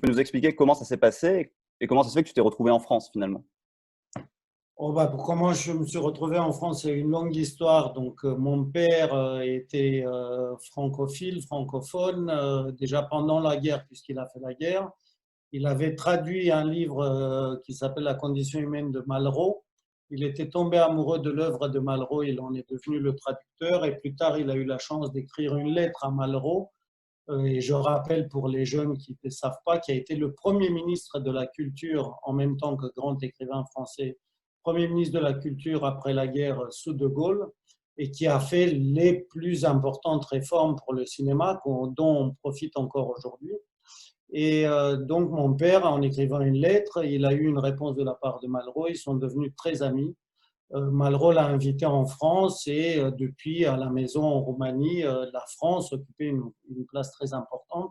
peux nous expliquer comment ça s'est passé et comment ça se fait que tu t'es retrouvé en France finalement? Oh bah, pour comment je me suis retrouvé en France, c'est une longue histoire. Donc, mon père était francophile, francophone, déjà pendant la guerre, puisqu'il a fait la guerre. Il avait traduit un livre qui s'appelle La condition humaine de Malraux. Il était tombé amoureux de l'œuvre de Malraux, il en est devenu le traducteur et plus tard, il a eu la chance d'écrire une lettre à Malraux. Et je rappelle pour les jeunes qui ne savent pas, qui a été le premier ministre de la Culture en même temps que grand écrivain français, premier ministre de la Culture après la guerre sous De Gaulle, et qui a fait les plus importantes réformes pour le cinéma dont on profite encore aujourd'hui. Et donc mon père, en écrivant une lettre, il a eu une réponse de la part de Malraux, ils sont devenus très amis. Malraux l'a invité en France et depuis à la maison en Roumanie, la France occupait une place très importante,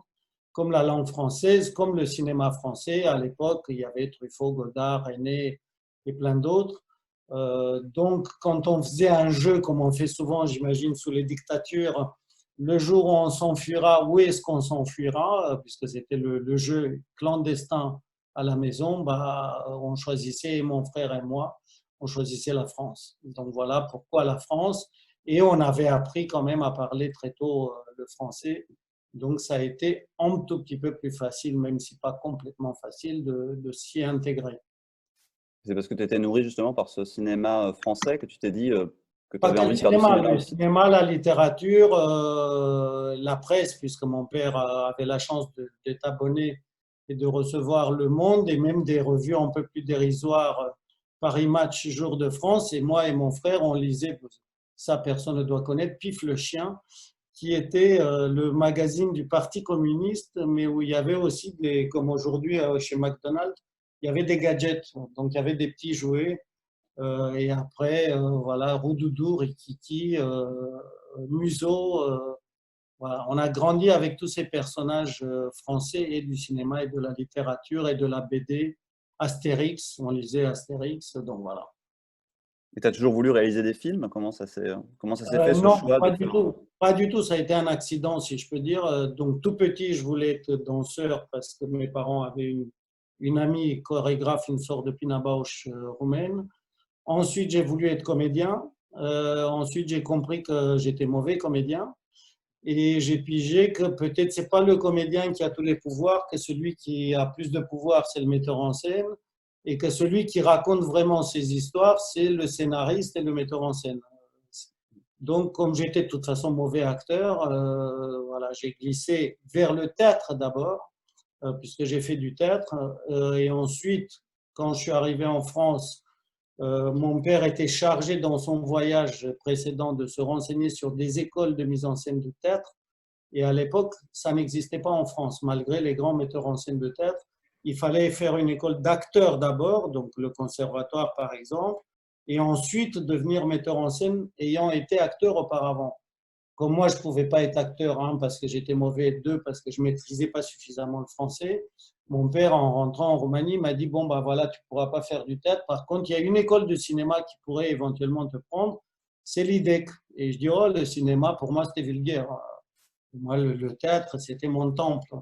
comme la langue française, comme le cinéma français. À l'époque, il y avait Truffaut, Godard, René et plein d'autres. Donc, quand on faisait un jeu, comme on fait souvent, j'imagine, sous les dictatures, le jour où on s'enfuira, où est-ce qu'on s'enfuira, puisque c'était le jeu clandestin à la maison, bah, on choisissait, mon frère et moi, on choisissait la France. Donc voilà pourquoi la France. Et on avait appris quand même à parler très tôt le français. Donc ça a été un tout petit peu plus facile, même si pas complètement facile, de s'y intégrer. C'est parce que tu étais nourri justement par ce cinéma, français que tu t'es dit, que tu Pas avais que le envie de faire du cinéma, cinéma le aussi? cinéma, la littérature, la presse, puisque mon père avait la chance d'être abonné et de recevoir Le Monde et même des revues un peu plus dérisoires, Paris Match, Jour de France. Et moi et mon frère, on lisait, ça personne ne doit connaître, Pif le chien, qui était le magazine du Parti communiste, mais où il y avait aussi, comme aujourd'hui chez McDonald's, il y avait des gadgets. Donc il y avait des petits jouets et après, voilà, Roudoudou, Rikiki, Museau. Voilà. On a grandi avec tous ces personnages français et du cinéma et de la littérature et de la BD. Astérix, on lisait Astérix, donc voilà. Et tu as toujours voulu réaliser des films? Comment ça s'est fait ce Non, choix pas de du faire tout. Pas du tout. Ça a été un accident, si je peux dire. Donc, tout petit, je voulais être danseur parce que mes parents avaient une amie chorégraphe, une sorte de Pina Bausch roumaine. Ensuite, j'ai voulu être comédien. Ensuite, j'ai compris que j'étais mauvais comédien. Et j'ai pigé que peut-être c'est pas le comédien qui a tous les pouvoirs, que celui qui a plus de pouvoir, c'est le metteur en scène. Et que celui qui raconte vraiment ses histoires, c'est le scénariste et le metteur en scène. Donc, comme j'étais de toute façon mauvais acteur, voilà, j'ai glissé vers le théâtre d'abord, puisque j'ai fait du théâtre. Et ensuite, quand je suis arrivé en France, mon père était chargé dans son voyage précédent de se renseigner sur des écoles de mise en scène de théâtre. Et à l'époque, ça n'existait pas en France, malgré les grands metteurs en scène de théâtre. Il fallait faire une école d'acteurs d'abord, donc le conservatoire par exemple, et ensuite devenir metteur en scène ayant été acteur auparavant. Comme moi, je ne pouvais pas être acteur, hein, parce que j'étais mauvais, deux, parce que je ne maîtrisais pas suffisamment le français. Mon père, en rentrant en Roumanie, m'a dit, bon, bah voilà, tu ne pourras pas faire du théâtre. Par contre, il y a une école de cinéma qui pourrait éventuellement te prendre, c'est l'IDEC. Et je dis, oh, le cinéma, pour moi, c'était vulgaire. Moi, le théâtre, c'était mon temple.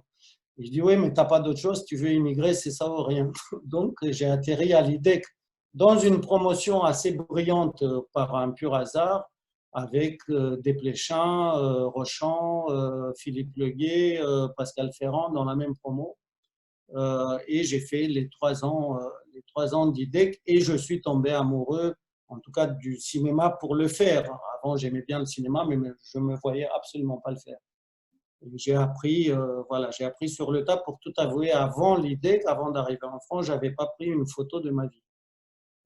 Et je dis, oui, mais tu n'as pas d'autre chose, tu veux immigrer, c'est ça ou rien. Donc, j'ai atterri à l'IDEC dans une promotion assez brillante par un pur hasard, avec Desplechin, Rochant, Philippe Leguet, Pascal Ferrand dans la même promo. Et j'ai fait les 3 ans d'IDEC et je suis tombé amoureux, en tout cas du cinéma pour le faire. Avant, j'aimais bien le cinéma, mais je ne me voyais absolument pas le faire. J'ai appris, voilà, j'ai appris sur le tas pour tout avouer. Avant l'idée qu'avant d'arriver en France, j'avais pas pris une photo de ma vie.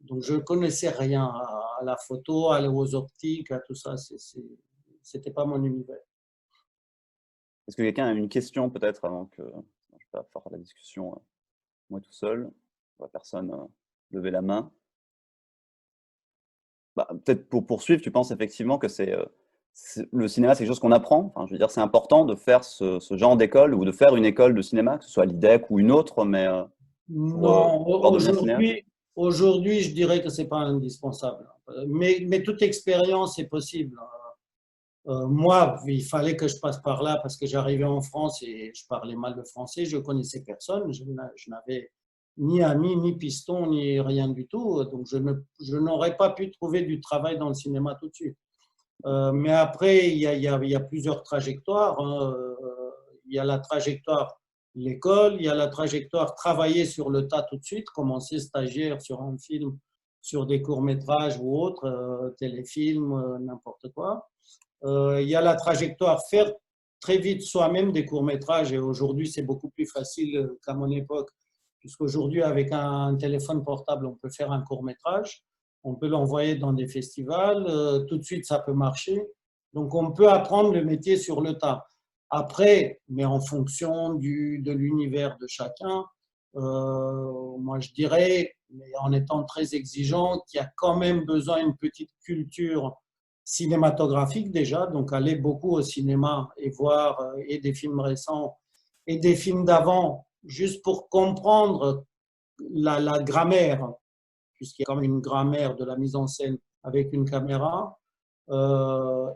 Donc je connaissais rien à la photo, aux optiques, à tout ça. C'était pas mon univers. Est-ce que quelqu'un a une question peut-être avant que je vais pas faire la discussion, moi tout seul? Je vois personne, lever la main. Bah, peut-être pour poursuivre, tu penses effectivement que le cinéma, c'est quelque chose qu'on apprend? Enfin, je veux dire, c'est important de faire ce genre d'école ou de faire une école de cinéma, que ce soit l'IDEC ou une autre, mais Non, pour pouvoir devenir cinéaste? aujourd'hui, je dirais que c'est pas indispensable. Mais toute expérience est possible. Moi, il fallait que je passe par là parce que j'arrivais en France et je parlais mal le français, je connaissais personne, je n'avais ni amis, ni piston, ni rien du tout, donc je n'aurais pas pu trouver du travail dans le cinéma tout de suite. Mais après, il y a plusieurs trajectoires, hein. Il y a la trajectoire l'école, il y a la trajectoire travailler sur le tas tout de suite, commencer stagiaire sur un film, sur des courts-métrages ou autres, téléfilms, n'importe quoi. Il y a la trajectoire faire très vite soi-même des courts-métrages et aujourd'hui c'est beaucoup plus facile qu'à mon époque, puisqu'aujourd'hui avec un téléphone portable on peut faire un court-métrage, on peut l'envoyer dans des festivals, tout de suite ça peut marcher. Donc on peut apprendre le métier sur le tas. Après, mais en fonction de l'univers de chacun, moi je dirais, mais en étant très exigeant, qu'il y a quand même besoin d'une petite culture cinématographique déjà, donc aller beaucoup au cinéma et voir et des films récents et des films d'avant, juste pour comprendre la grammaire, puisqu'il y a quand même une grammaire de la mise en scène avec une caméra.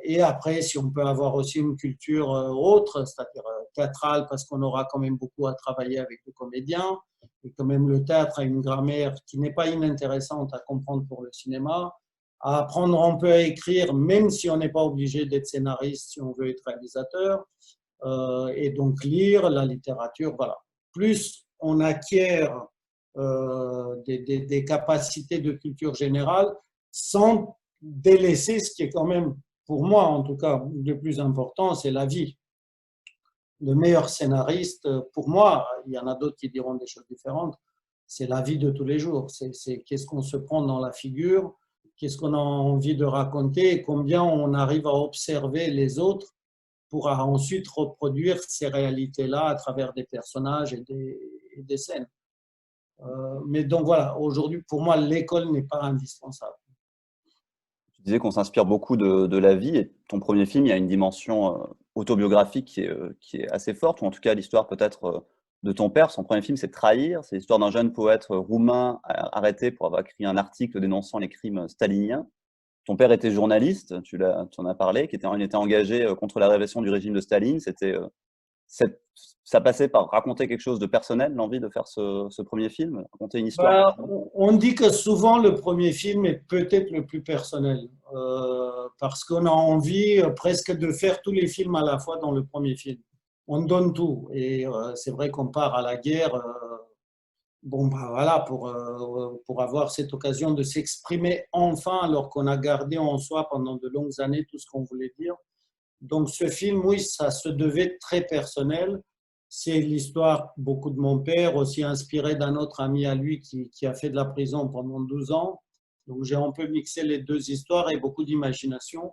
Et après, si on peut avoir aussi une culture autre, c'est-à-dire théâtrale, parce qu'on aura quand même beaucoup à travailler avec les comédiens, et quand même le théâtre a une grammaire qui n'est pas inintéressante à comprendre pour le cinéma, à apprendre un peu à écrire, même si on n'est pas obligé d'être scénariste, si on veut être réalisateur, et donc lire la littérature, voilà. Plus on acquiert des capacités de culture générale sans délaisser ce qui est quand même, pour moi en tout cas, le plus important, c'est la vie. Le meilleur scénariste, pour moi, il y en a d'autres qui diront des choses différentes, c'est la vie de tous les jours. C'est qu'est-ce qu'on se prend dans la figure, qu'est-ce qu'on a envie de raconter et combien on arrive à observer les autres pour ensuite reproduire ces réalités-là à travers des personnages et des scènes. Mais donc voilà, aujourd'hui, pour moi, l'école n'est pas indispensable. Tu disais qu'on s'inspire beaucoup de la vie et ton premier film, il y a une dimension autobiographique qui est assez forte, ou en tout cas l'histoire peut-être de ton père. Son premier film, c'est Trahir. C'est l'histoire d'un jeune poète roumain arrêté pour avoir écrit un article dénonçant les crimes staliniens. Ton père était journaliste, tu en as parlé, il était engagé contre la répression du régime de Staline. Ça passait par raconter quelque chose de personnel, l'envie de faire ce premier film, raconter une histoire. Bah, on dit que souvent le premier film est peut-être le plus personnel, parce qu'on a envie presque de faire tous les films à la fois dans le premier film. On donne tout, et c'est vrai qu'on part à la guerre, bon bah voilà, pour avoir cette occasion de s'exprimer enfin, alors qu'on a gardé en soi pendant de longues années tout ce qu'on voulait dire. Donc ce film, oui, ça se devait très personnel. C'est l'histoire beaucoup de mon père, aussi inspiré d'un autre ami à lui qui a fait de la prison pendant 12 ans. Donc j'ai un peu mixé les deux histoires et beaucoup d'imagination,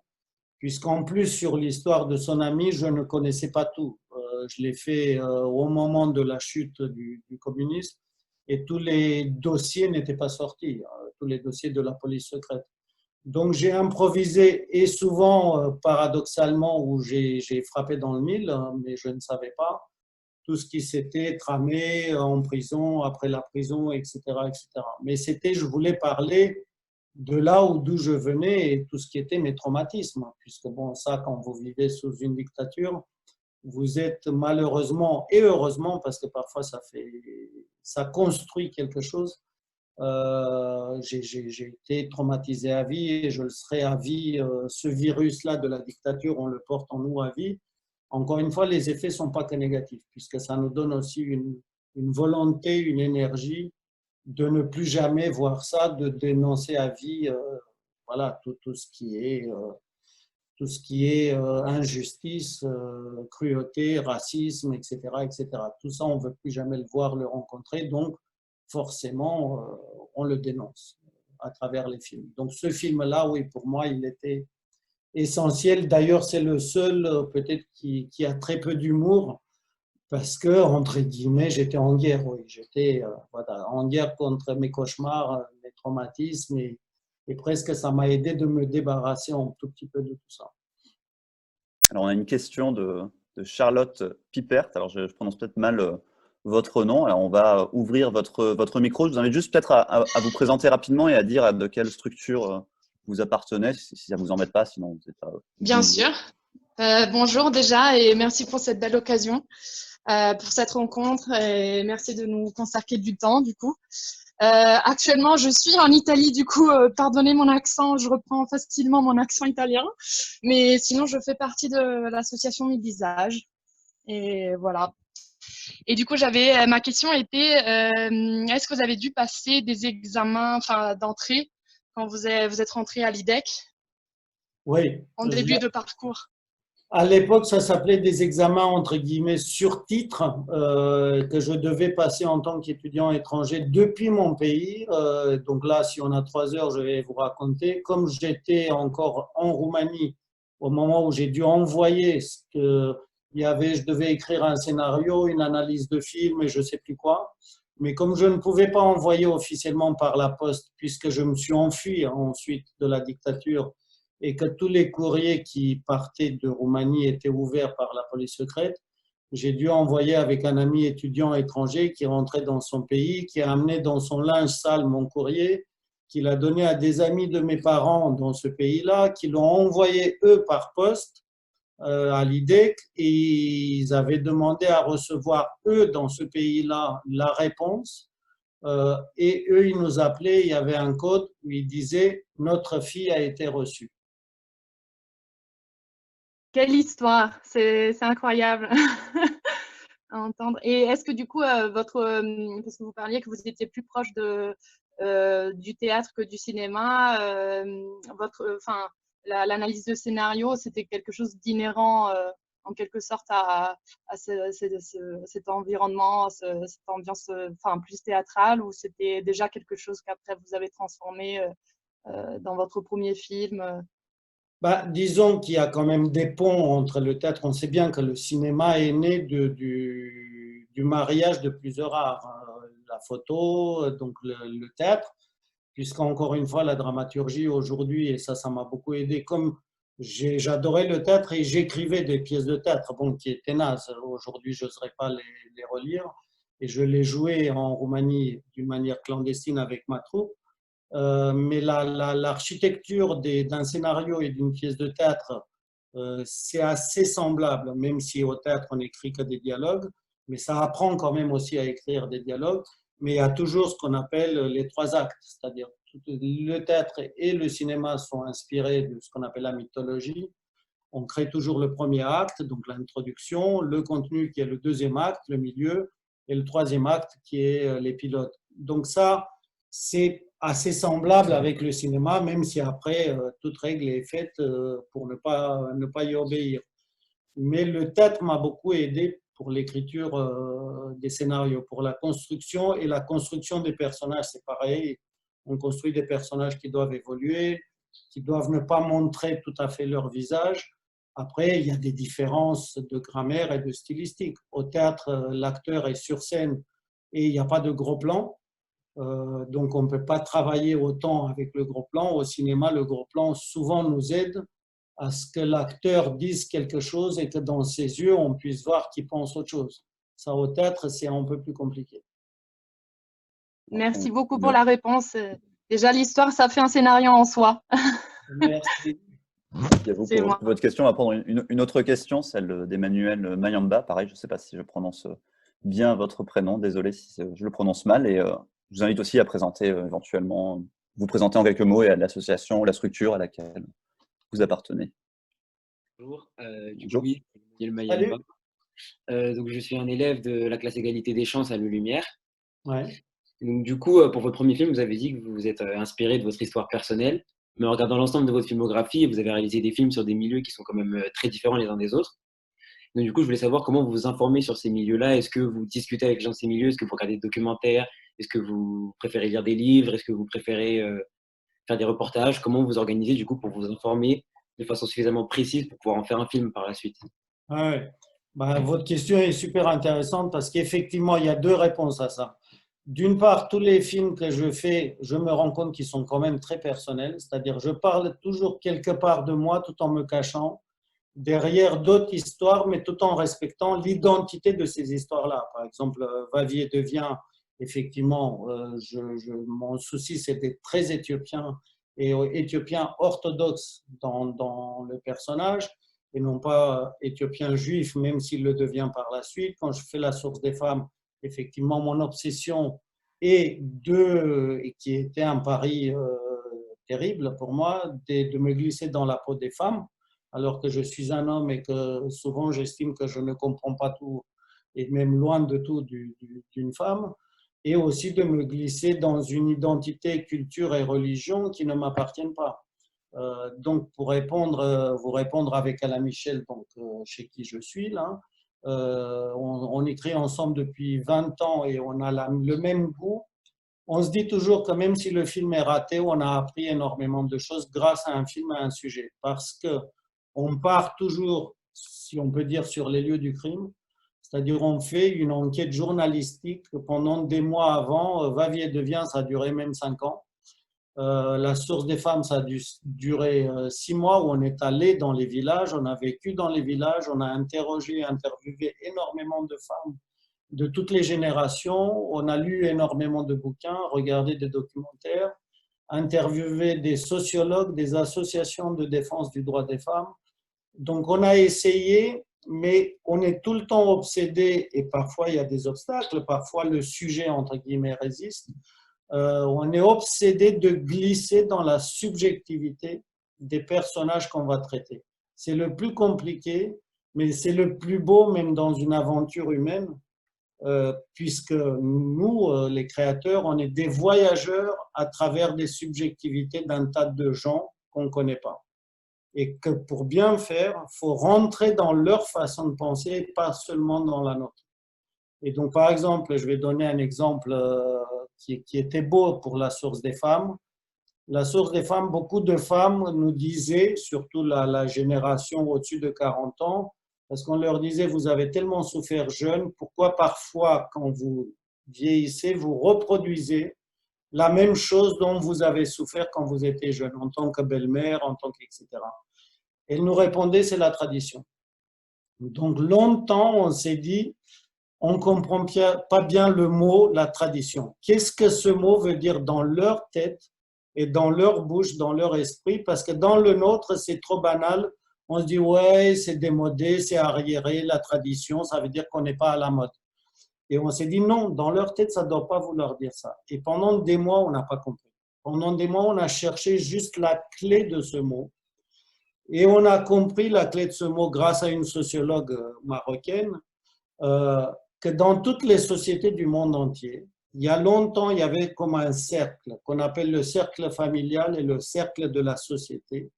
puisqu'en plus sur l'histoire de son ami, je ne connaissais pas tout. Je l'ai fait au moment de la chute du communisme et tous les dossiers n'étaient pas sortis, tous les dossiers de la police secrète. Donc j'ai improvisé et souvent, paradoxalement, où j'ai frappé dans le mille, mais je ne savais pas tout ce qui s'était tramé en prison, après la prison, etc., etc. Mais je voulais parler de là d'où je venais et tout ce qui était mes traumatismes, puisque bon, ça, quand vous vivez sous une dictature, vous êtes malheureusement et heureusement, parce que parfois ça construit quelque chose. J'ai été traumatisé à vie et je le serai à vie. Ce virus-là de la dictature, on le porte en nous à vie. Encore une fois, les effets ne sont pas que négatifs, puisque ça nous donne aussi une volonté, une énergie de ne plus jamais voir ça, de dénoncer à vie voilà, tout ce qui est injustice, cruauté, racisme, etc., etc. Tout ça, on ne veut plus jamais le voir, le rencontrer, donc forcément, on le dénonce à travers les films. Donc ce film-là, oui, pour moi, il était essentiel. D'ailleurs, c'est le seul peut-être qui a très peu d'humour parce que, entre guillemets, j'étais en guerre. Oui. J'étais voilà, en guerre contre mes cauchemars, mes traumatismes et presque ça m'a aidé de me débarrasser un tout petit peu de tout ça. Alors, on a une question de Charlotte Pipert. Alors, je prononce peut-être mal votre nom. Alors, on va ouvrir votre micro. Je vous invite juste peut-être à vous présenter rapidement et à dire de quelle structure vous appartenez, si ça ne vous embête pas, sinon vous n'êtes pas. Bien sûr. Bonjour déjà et merci pour cette belle occasion, pour cette rencontre et merci de nous consacrer du temps du coup. Actuellement, je suis en Italie, du coup, pardonnez mon accent, je reprends facilement mon accent italien, mais sinon, je fais partie de l'association Mille Visages et voilà. Et du coup, ma question était, est-ce que vous avez dû passer des examens, enfin, d'entrée quand vous êtes rentré à l'IDEC Oui. en début de parcours? À l'époque, ça s'appelait des examens entre guillemets sur titre que je devais passer en tant qu'étudiant étranger depuis mon pays. Donc là, si on a 3 heures, je vais vous raconter. Comme j'étais encore en Roumanie au moment où j'ai dû envoyer ce que il y avait, je devais écrire un scénario, une analyse de film et je sais plus quoi. Mais comme je ne pouvais pas envoyer officiellement par la poste, puisque je me suis enfui ensuite de la dictature et que tous les courriers qui partaient de Roumanie étaient ouverts par la police secrète, j'ai dû envoyer avec un ami étudiant étranger qui rentrait dans son pays, qui a amené dans son linge sale mon courrier, qui l'a donné à des amis de mes parents dans ce pays-là, qui l'ont envoyé eux par poste à l'IDEC et ils avaient demandé à recevoir eux dans ce pays-là la réponse. Et eux, ils nous appelaient, il y avait un code où ils disaient « Notre fille a été reçue ». Quelle histoire, c'est incroyable à entendre. Et est-ce que du coup, parce que vous parliez que vous étiez plus proche du théâtre que du cinéma, enfin, l'analyse de scénario, c'était quelque chose d'inhérent en quelque sorte à cet environnement, cette ambiance enfin, plus théâtrale, ou c'était déjà quelque chose qu'après vous avez transformé dans votre premier film? Bah, disons qu'il y a quand même des ponts entre le théâtre. On sait bien que le cinéma est né du mariage de plusieurs arts. La photo, donc le théâtre, puisqu'encore une fois, la dramaturgie aujourd'hui, et ça m'a beaucoup aidé, comme j'adorais le théâtre et j'écrivais des pièces de théâtre, bon, qui étaient nazes. Aujourd'hui, je n'oserais pas les relire. Et je les jouais en Roumanie d'une manière clandestine avec ma troupe. Mais l'architecture d'un scénario et d'une pièce de théâtre, c'est assez semblable, même si au théâtre on n'écrit que des dialogues, mais ça apprend quand même aussi à écrire des dialogues. Mais il y a toujours ce qu'on appelle les 3 actes, c'est-à-dire le théâtre et le cinéma sont inspirés de ce qu'on appelle la mythologie. On crée toujours le premier acte, donc l'introduction, le contenu qui est le deuxième acte, le milieu, et le troisième acte qui est les pilotes. Donc ça, c'est assez semblable avec le cinéma, même si après, toute règle est faite pour ne pas y obéir. Mais le théâtre m'a beaucoup aidé pour l'écriture des scénarios, pour la construction et la construction des personnages, c'est pareil. On construit des personnages qui doivent évoluer, qui doivent ne pas montrer tout à fait leur visage. Après, il y a des différences de grammaire et de stylistique. Au théâtre, l'acteur est sur scène et il n'y a pas de gros plan. Donc, on ne peut pas travailler autant avec le gros plan. Au cinéma, le gros plan souvent nous aide à ce que l'acteur dise quelque chose et que dans ses yeux, on puisse voir qu'il pense autre chose. Ça, au théâtre, c'est un peu plus compliqué. Merci beaucoup pour la réponse. Déjà, l'histoire, ça fait un scénario en soi. Merci. C'est moi. Votre question va prendre une autre question, celle d'Emmanuel Mayamba. Pareil, je ne sais pas si je prononce bien votre prénom, désolé si je le prononce mal. Et je vous invite aussi à présenter éventuellement, vous présenter en quelques mots et à l'association, la structure à laquelle vous appartenez. Bonjour, Bonjour. oui, Emmanuel Mayamba. Donc, je suis un élève de la classe égalité des chances à Le Lumière. Ouais. Donc, du coup, pour votre premier film, vous avez dit que vous vous êtes inspiré de votre histoire personnelle. Mais en regardant l'ensemble de votre filmographie, vous avez réalisé des films sur des milieux qui sont quand même très différents les uns des autres. Donc, du coup, je voulais savoir comment vous vous informez sur ces milieux-là. Est-ce que vous discutez avec les gens de ces milieux? Est-ce que vous regardez des documentaires? Est-ce que vous préférez lire des livres? Est-ce que vous préférez faire des reportages? Comment vous organisez, du coup, pour vous informer de façon suffisamment précise pour pouvoir en faire un film par la suite? Ouais. Bah, votre question est super intéressante parce qu'effectivement, il y a 2 réponses à ça. D'une part, tous les films que je fais, je me rends compte qu'ils sont quand même très personnels, c'est-à-dire je parle toujours quelque part de moi tout en me cachant derrière d'autres histoires, mais tout en respectant l'identité de ces histoires-là. Par exemple, Va-vie devient, effectivement, mon souci, c'était très éthiopien et éthiopien orthodoxe dans le personnage. et non pas éthiopien juif, même s'il le devient par la suite. Quand je fais La source des femmes, effectivement, mon obsession est et qui était un pari terrible pour moi, de me glisser dans la peau des femmes, alors que je suis un homme et que souvent j'estime que je ne comprends pas tout, et même loin de tout d'une femme, et aussi de me glisser dans une identité, culture et religion qui ne m'appartiennent pas. Donc, pour vous répondre avec Alain Michel, donc, chez qui je suis là, on écrit ensemble depuis 20 ans et on a le même goût. On se dit toujours que même si le film est raté, on a appris énormément de choses grâce à un film, à un sujet. Parce qu'on part toujours, si on peut dire, sur les lieux du crime. C'est-à-dire on fait une enquête journalistique pendant des mois avant, va-et-vient, ça a duré même 5 ans. La source des femmes, ça a duré 6 mois où on est allé dans les villages, on a vécu dans les villages, on a interviewé énormément de femmes de toutes les générations, on a lu énormément de bouquins, regardé des documentaires, interviewé des sociologues, des associations de défense du droit des femmes. Donc on a essayé, mais on est tout le temps obsédé, et parfois il y a des obstacles, parfois le sujet, entre guillemets, résiste. On est obsédé de glisser dans la subjectivité des personnages qu'on va traiter. C'est le plus compliqué, mais c'est le plus beau même dans une aventure humaine, puisque nous, les créateurs, on est des voyageurs à travers des subjectivités d'un tas de gens qu'on ne connaît pas. Et que pour bien faire, il faut rentrer dans leur façon de penser, pas seulement dans la nôtre. Et donc, par exemple, je vais donner un exemple qui était beau pour La source des femmes. La source des femmes, beaucoup de femmes nous disaient, surtout la génération au-dessus de 40 ans, parce qu'on leur disait, vous avez tellement souffert jeune, pourquoi parfois, quand vous vieillissez, vous reproduisez la même chose dont vous avez souffert quand vous étiez jeune, en tant que belle-mère, en tant que etc. Elle nous répondait, c'est la tradition. Donc longtemps, on s'est dit, on ne comprend pas bien le mot, la tradition. Qu'est-ce que ce mot veut dire dans leur tête et dans leur bouche, dans leur esprit? Parce que dans le nôtre, c'est trop banal. On se dit, ouais, c'est démodé, c'est arriéré, la tradition, ça veut dire qu'on n'est pas à la mode. Et on s'est dit, non, dans leur tête, ça ne doit pas vouloir dire ça. Et pendant des mois, on n'a pas compris. Pendant des mois, on a cherché juste la clé de ce mot. Et on a compris la clé de ce mot grâce à une sociologue marocaine, que dans toutes les sociétés du monde entier, il y a longtemps, il y avait comme un cercle qu'on appelle le cercle familial et le cercle de la société.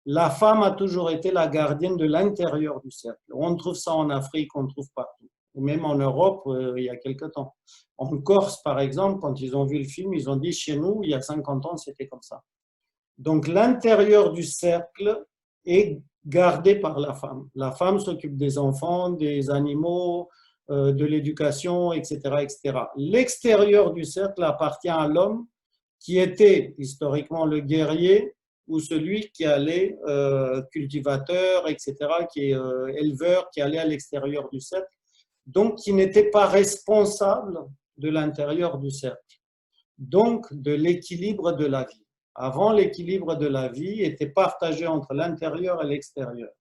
La femme a toujours été la gardienne de l'intérieur du cercle. On trouve ça en Afrique, on trouve partout. Et même en Europe, il y a quelque temps. En Corse, par exemple, quand ils ont vu le film, ils ont dit, chez nous, il y a 50 ans, c'était comme ça. Donc, l'intérieur du cercle est gardé par la femme. La femme s'occupe des enfants, des animaux, de l'éducation, etc., etc. L'extérieur du cercle appartient à l'homme qui était historiquement le guerrier ou celui qui allait cultivateur, etc., qui est éleveur, qui allait à l'extérieur du cercle, donc qui n'était pas responsable de l'intérieur du cercle, donc de l'équilibre de la vie. Avant, l'équilibre de la vie était partagé entre l'intérieur et l'extérieur.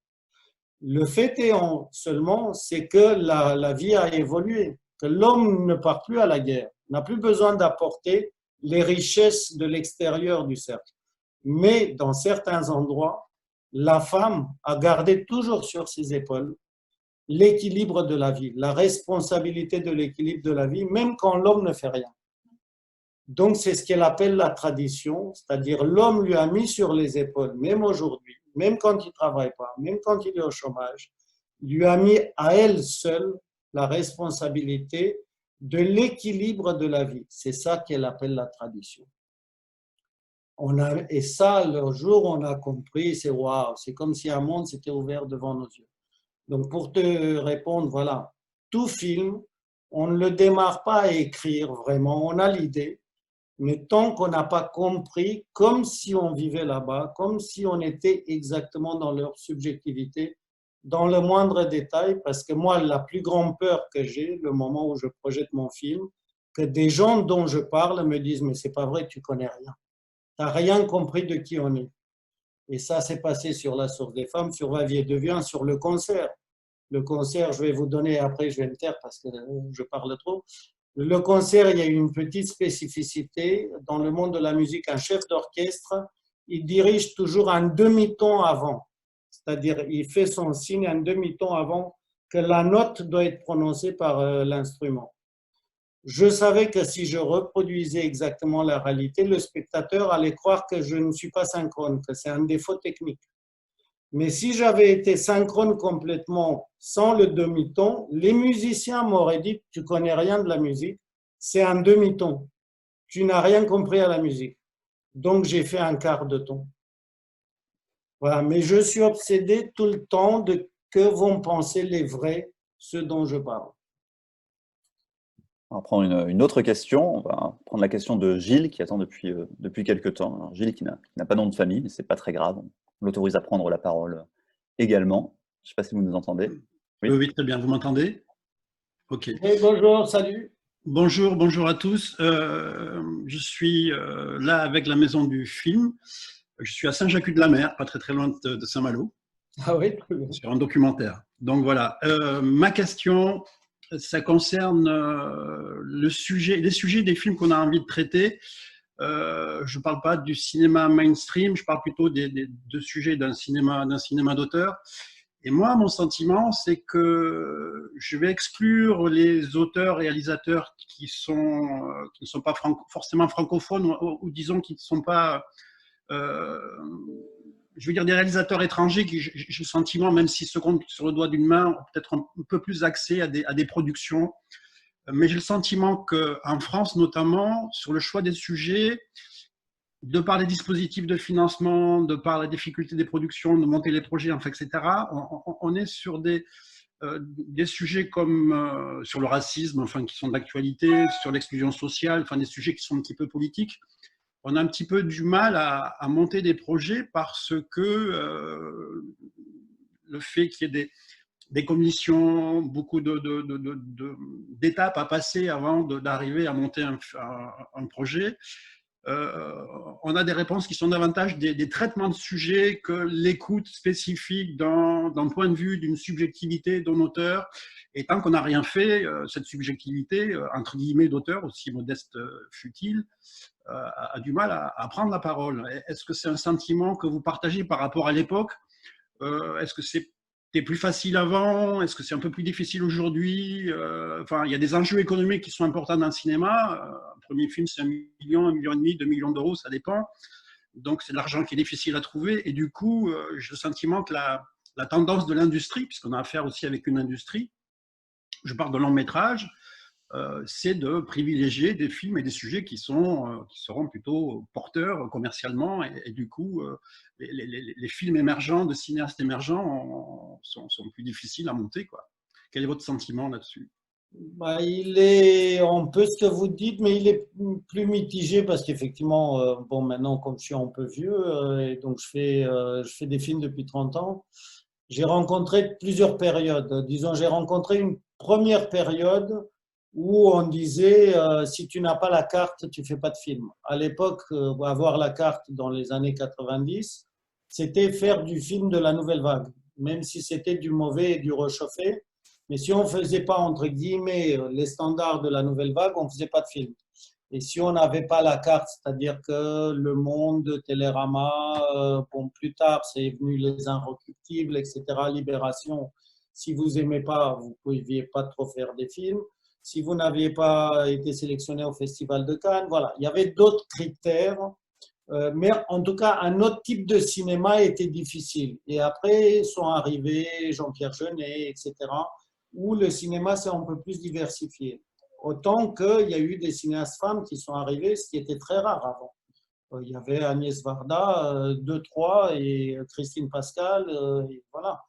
Le fait est seulement, c'est que la vie a évolué, que l'homme ne part plus à la guerre, n'a plus besoin d'apporter les richesses de l'extérieur du cercle. Mais dans certains endroits, la femme a gardé toujours sur ses épaules l'équilibre de la vie, la responsabilité de l'équilibre de la vie, même quand l'homme ne fait rien. Donc, c'est ce qu'elle appelle la tradition, c'est-à-dire l'homme lui a mis sur les épaules, même aujourd'hui, même quand il ne travaille pas, même quand il est au chômage, lui a mis à elle seule la responsabilité de l'équilibre de la vie. C'est ça qu'elle appelle la tradition. Et ça, le jour où on a compris, c'est waouh, c'est comme si un monde s'était ouvert devant nos yeux. Donc, pour te répondre, voilà, tout film, on ne le démarre pas à écrire vraiment, on a l'idée, mais tant qu'on n'a pas compris, comme si on vivait là-bas, comme si on était exactement dans leur subjectivité, dans le moindre détail, parce que moi, la plus grande peur que j'ai, le moment où je projette mon film, que des gens dont je parle me disent « mais c'est pas vrai, tu connais rien, tu n'as rien compris de qui on est ». Et ça s'est passé sur La Source des femmes, sur Va vie et devient, sur le concert. Le concert, je vais vous donner, après je vais me taire parce que je parle trop. Le concert, il y a une petite spécificité. Dans le monde de la musique, un chef d'orchestre, il dirige toujours un demi-ton avant. C'est-à-dire, il fait son signe un demi-ton avant que la note doit être prononcée par l'instrument. Je savais que si je reproduisais exactement la réalité, le spectateur allait croire que je ne suis pas synchrone, que c'est un défaut technique. Mais si j'avais été synchrone complètement sans le demi-ton, les musiciens m'auraient dit « tu connais rien de la musique, c'est un demi-ton, tu n'as rien compris à la musique ». Donc j'ai fait un quart de ton. Voilà, mais je suis obsédé tout le temps de que vont penser les vrais, ceux dont je parle. On va prendre une autre question. On va prendre la question de Gilles qui attend depuis quelques temps. Alors, Gilles qui n'a pas de nom de famille, mais ce n'est pas très grave. On l'autorise à prendre la parole également. Je ne sais pas si vous nous entendez. Oui, oui, très bien. Vous m'entendez? Ok. Hey, bonjour, salut. Bonjour, bonjour à tous. Je suis là avec la Maison du Film. Je suis à Saint-Jacques-de-la-Mer, pas très très loin de Saint-Malo, Ah oui, très bien. sur un documentaire. Donc voilà. Ma question, ça concerne les sujets des films qu'on a envie de traiter. Je ne parle pas du cinéma mainstream, je parle plutôt de sujets d'un cinéma d'auteur. Et moi, mon sentiment, c'est que je vais exclure les auteurs, réalisateurs qui ne sont pas forcément francophones ou disons qui ne sont pas, je veux dire, des réalisateurs étrangers qui, j'ai le sentiment, même s'ils se comptent sur le doigt d'une main, ont peut-être un peu plus accès à des productions. Mais j'ai le sentiment qu'en France, notamment, sur le choix des sujets, de par les dispositifs de financement, de par la difficulté des productions, de monter les projets, enfin, etc., on est sur des sujets comme sur le racisme, enfin, qui sont d'actualité, sur l'exclusion sociale, enfin, des sujets qui sont un petit peu politiques. On a un petit peu du mal à monter des projets parce que le fait qu'il y ait des commissions, beaucoup d'étapes à passer avant d'arriver à monter un projet, on a des réponses qui sont davantage des traitements de sujets que l'écoute spécifique d'un point de vue, d'une subjectivité d'un auteur. Et tant qu'on n'a rien fait, cette subjectivité, entre guillemets, d'auteur, aussi modeste fut-il, a du mal à prendre la parole. Est-ce que c'est un sentiment que vous partagez par rapport à l'époque? Est-ce que c'était plus facile avant? Est-ce que c'est un peu plus difficile aujourd'hui? Enfin, il y a des enjeux économiques qui sont importants dans le cinéma. Un premier film, c'est 1 million, 1,5 million, 2 millions d'euros, ça dépend. Donc, c'est de l'argent qui est difficile à trouver. Et du coup, j'ai le sentiment que la tendance de l'industrie, puisqu'on a affaire aussi avec une industrie, je parle de long métrage, c'est de privilégier des films et des sujets qui seront plutôt porteurs commercialement. Et du coup, les films émergents, de cinéastes émergents, sont plus difficiles à monter, quoi. Quel est votre sentiment là-dessus? Bah, on peut ce que vous dites, mais il est plus mitigé parce qu'effectivement, bon, maintenant, comme je suis un peu vieux, et donc je fais des films depuis 30 ans, j'ai rencontré plusieurs périodes. Disons, j'ai rencontré une première période où on disait si tu n'as pas la carte, tu fais pas de film. À l'époque, avoir la carte dans les années 90, c'était faire du film de la nouvelle vague, même si c'était du mauvais et du rechauffé. Mais si on ne faisait pas, entre guillemets, les standards de la nouvelle vague, on ne faisait pas de film. Et si on n'avait pas la carte, c'est-à-dire que Le Monde, Télérama, bon, plus tard, c'est venu Les Inrecuptibles, etc., Libération. Si vous n'aimez pas, vous ne pouviez pas trop faire des films. Si vous n'aviez pas été sélectionné au Festival de Cannes, voilà. Il y avait d'autres critères, mais en tout cas, un autre type de cinéma était difficile. Et après sont arrivés Jean-Pierre Jeunet, etc., où le cinéma s'est un peu plus diversifié. Autant qu'il y a eu des cinéastes femmes qui sont arrivées, ce qui était très rare avant. Il y avait Agnès Varda, 2-3, et Christine Pascal, et voilà.